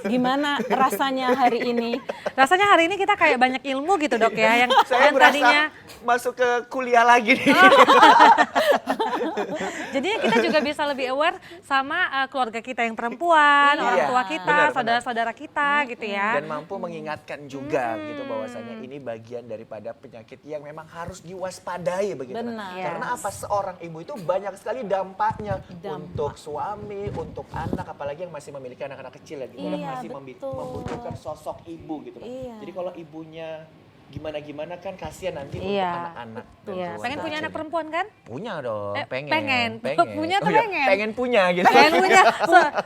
Gimana rasanya hari ini? Rasanya hari ini kita kayak banyak ilmu gitu dok ya, yang Saya yang berasa tadinya. masuk ke kuliah lagi nih. Jadinya kita juga bisa lebih aware sama keluarga kita yang perempuan, Iya, orang tua kita, benar. saudara-saudara kita gitu ya. Dan mampu mengingatkan juga gitu bahwasanya ini bagian daripada penyakit yang memang harus diwaspadai begitu. Benar. Karena apa, seorang ibu itu banyak sekali dampaknya untuk suami, untuk anak, apalagi yang masih memiliki anak-anak kecil ya, gitu, yang Iya, masih betul. membutuhkan sosok ibu gitu. Iya. Jadi kalau ibunya gimana-gimana kan kasihan nanti Iya. untuk anak-anak. dan Iya, keluarga pengen punya kecil. anak perempuan kan? Punya dong, pengen. pengen. Punya tuh Oh iya, pengen. pengen punya gitu. Pengen punya,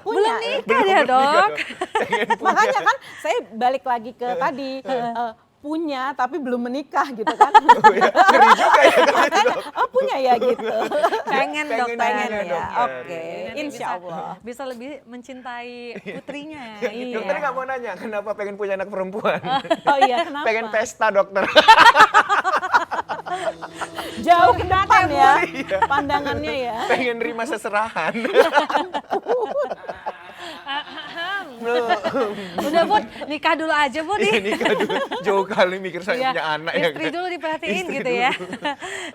belum nikah dia dok. Makanya kan saya balik lagi ke tadi, punya tapi belum menikah gitu kan. Ngeri juga ya. Makanya, oh punya ya gitu. Pengen dok, Pengen pengen punya, ya. dokter. Oke, Nanti insya Allah. bisa lebih mencintai putrinya. Dokter nggak mau nanya kenapa pengen punya anak perempuan. Oh iya, kenapa? Pengen pesta dokter. Jauh ke depan ya, pandangannya ya. Pengen nerima seserahan. Udah Bud, nikah dulu aja Bud. Iya, nikah dulu. Jauh kali mikir saya Iya, punya anak ya. istri kan? dulu diperhatiin Istri gitu dulu. ya.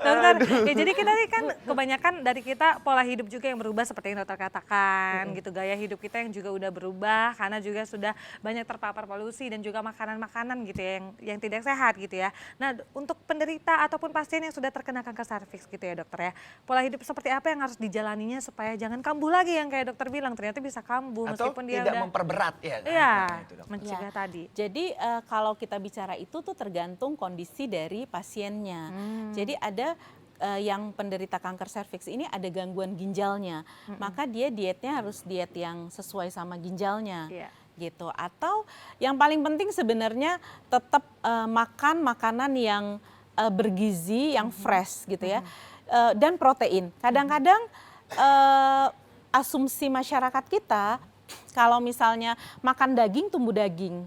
Dokter, ya jadi kita nih kan kebanyakan dari kita pola hidup juga yang berubah seperti yang dokter katakan gitu. Gaya hidup kita yang juga udah berubah karena juga sudah banyak terpapar polusi dan juga makanan-makanan gitu ya yang tidak sehat gitu ya. Nah untuk penderita ataupun pasien yang sudah terkena kanker serviks gitu ya dokter ya. Pola hidup seperti apa yang harus dijalaninya supaya jangan kambuh lagi yang kayak dokter bilang, ternyata bisa kambuh Atau meskipun dia tidak udah. memperberat ya. kan? Iya, Nah, itu, Dok. mencegah Ya. tadi. Jadi kalau kita bicara itu tuh tergantung kondisi dari pasiennya. Jadi ada yang penderita kanker serviks ini ada gangguan ginjalnya, maka dia dietnya harus diet yang sesuai sama ginjalnya. Iya. Gitu. Atau yang paling penting sebenarnya tetap makan makanan yang bergizi, yang fresh gitu ya. Dan protein. Kadang-kadang asumsi masyarakat kita kalau misalnya makan daging tumbuh daging.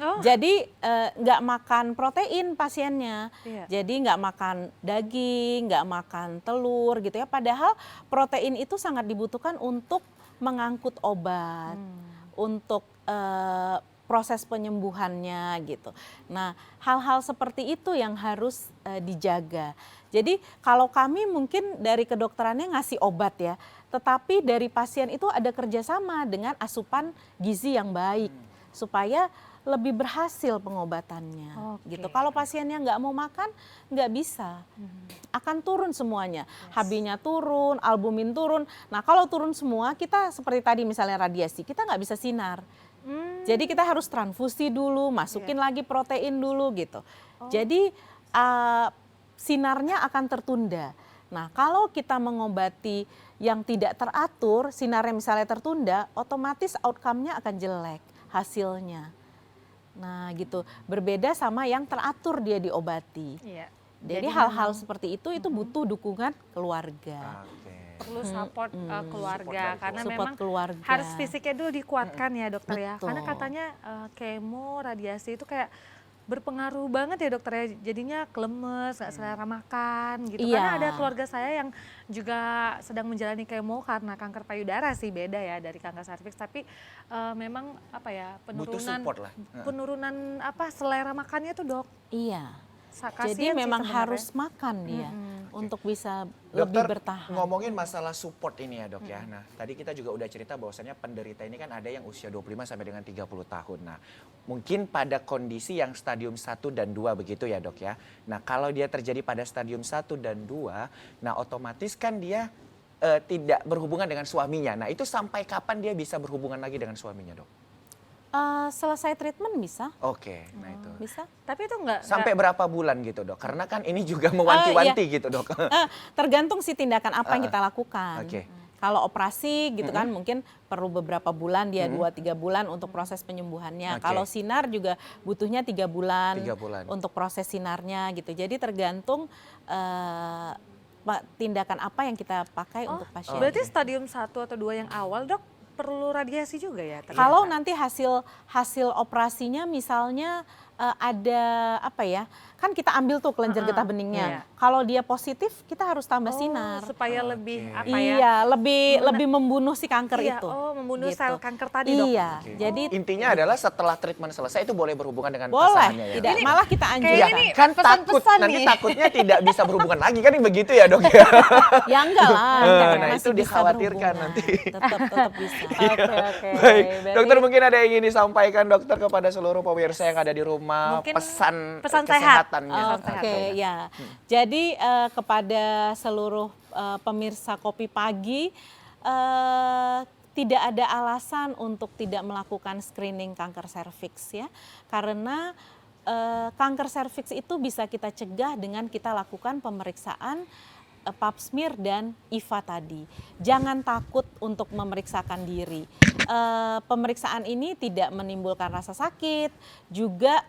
Oh. Jadi nggak makan protein pasiennya. Iya. Jadi nggak makan daging, nggak makan telur gitu ya. Padahal protein itu sangat dibutuhkan untuk mengangkut obat, untuk proses penyembuhannya gitu. Nah, hal-hal seperti itu yang harus dijaga. Jadi kalau kami mungkin dari kedokterannya ngasih obat ya, tetapi dari pasien itu ada kerjasama dengan asupan gizi yang baik supaya lebih berhasil pengobatannya. Oke. Gitu. Kalau pasiennya nggak mau makan, nggak bisa, akan turun semuanya. HB-nya turun, albumin turun. Nah kalau turun semua, kita seperti tadi misalnya radiasi, kita nggak bisa sinar. Jadi kita harus transfusi dulu, masukin lagi protein dulu gitu. Jadi sinarnya akan tertunda. Nah, kalau kita mengobati yang tidak teratur, sinarnya misalnya tertunda, otomatis outcome-nya akan jelek hasilnya. Nah, gitu. Berbeda sama yang teratur dia diobati. Iya. Jadi hal-hal seperti itu butuh dukungan keluarga. Perlu support keluarga karena Support memang keluarga. harus fisiknya dulu dikuatkan ya dokter ya. Betul. Karena katanya kemo, radiasi itu kayak berpengaruh banget ya dokter ya. Jadinya kelemes, nggak selera makan gitu. Iya. Karena ada keluarga saya yang juga sedang menjalani kemo karena kanker payudara sih, beda ya dari kanker serviks. Tapi memang apa ya, Butuh penurunan support lah. penurunan apa selera makannya tuh dok. Iya. Kasian Jadi sih memang sebenarnya. harus makan dia untuk bisa Dokter, lebih bertahan. ngomongin masalah support ini ya dok ya. Nah tadi kita juga udah cerita bahwasannya penderita ini kan ada yang usia 25 sampai dengan 30 tahun. Nah mungkin pada kondisi yang stadium 1 dan 2 begitu ya dok ya. Nah kalau dia terjadi pada stadium 1 dan 2, nah otomatis kan dia tidak berhubungan dengan suaminya. Nah itu sampai kapan dia bisa berhubungan lagi dengan suaminya dok? Selesai treatment bisa, Oke, nah itu. bisa. Tapi itu nggak Sampai berapa bulan gitu dok? Karena kan ini juga mewanti-wanti gitu dok. Tergantung sih tindakan apa yang kita lakukan. Oke. Kalau operasi gitu kan mungkin perlu beberapa bulan dia 2-3 bulan untuk proses penyembuhannya. Oke. Kalau sinar juga butuhnya 3 bulan, 3 bulan. untuk proses sinarnya gitu. Jadi tergantung tindakan apa yang kita pakai untuk pasien. berarti stadium 1 atau 2 yang awal dok perlu radiasi juga ya? ternyata? Kalau nanti hasil operasinya misalnya ada apa ya, kan kita ambil tuh kelenjar getah beningnya. Kalau dia positif kita harus tambah sinar. supaya lebih apa ya? Iya, lebih membunuh si kanker Iya, itu. membunuh Gitu. sel kanker tadi dok. Iya, Oke. jadi Intinya adalah setelah treatment selesai itu boleh berhubungan dengan boleh, pasangannya ya. tidak malah kita kayaknya anjurkan. ini Kan takut pesan-pesan nanti nih. takutnya tidak bisa berhubungan lagi kan begitu ya dok ya. Ya enggak lah, Nah, masih itu bisa dikhawatirkan berhubungan. nanti. Tetap bisa. Oke. Baik, Berarti dokter mungkin ada yang ingin disampaikan dokter kepada seluruh pemirsa yang ada di rumah, Mungkin pesan pesan sehat. kesehatannya. Oke, ya. Jadi kepada seluruh pemirsa Kopi Pagi, tidak ada alasan untuk tidak melakukan screening kanker serviks ya, karena kanker serviks itu bisa kita cegah dengan kita lakukan pemeriksaan pap smear dan IVA tadi. Jangan takut untuk memeriksakan diri. Pemeriksaan ini tidak menimbulkan rasa sakit, juga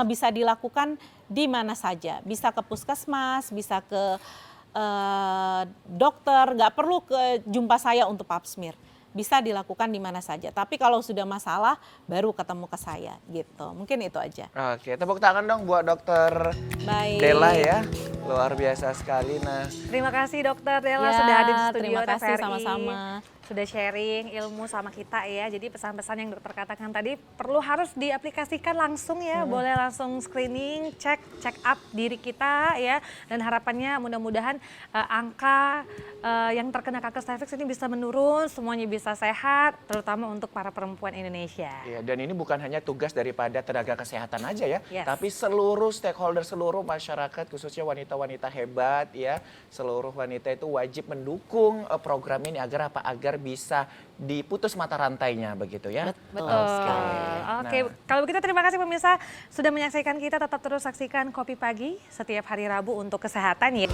bisa dilakukan di mana saja. Bisa ke puskesmas, bisa ke dokter, nggak perlu ke jumpa saya untuk pap smear. Bisa dilakukan di mana saja. Tapi kalau sudah masalah, baru ketemu ke saya gitu. Mungkin itu aja. Oke, tepuk tangan dong buat dokter Baik. Della ya. Luar biasa sekali. Nah, terima kasih dokter Della Ya, sudah hadir di studio terima kasih TVRI. sama-sama. Sudah sharing ilmu sama kita ya. Jadi pesan-pesan yang dokter katakan tadi perlu harus diaplikasikan langsung ya. Boleh langsung screening, check up diri kita ya. Dan harapannya mudah-mudahan angka yang terkena kanker serviks ini bisa menurun, semuanya bisa sehat, terutama untuk para perempuan Indonesia. ya, dan ini bukan hanya tugas daripada tenaga kesehatan aja ya, Yes. tapi seluruh stakeholder, seluruh masyarakat, khususnya wanita-wanita hebat ya, seluruh wanita itu wajib mendukung program ini agar apa? Agar bisa diputus mata rantainya begitu ya. Betul. Oke. Oke, Nah. kalau begitu terima kasih pemirsa sudah menyaksikan kita. Tetap terus saksikan Kopi Pagi setiap hari Rabu untuk kesehatan ya.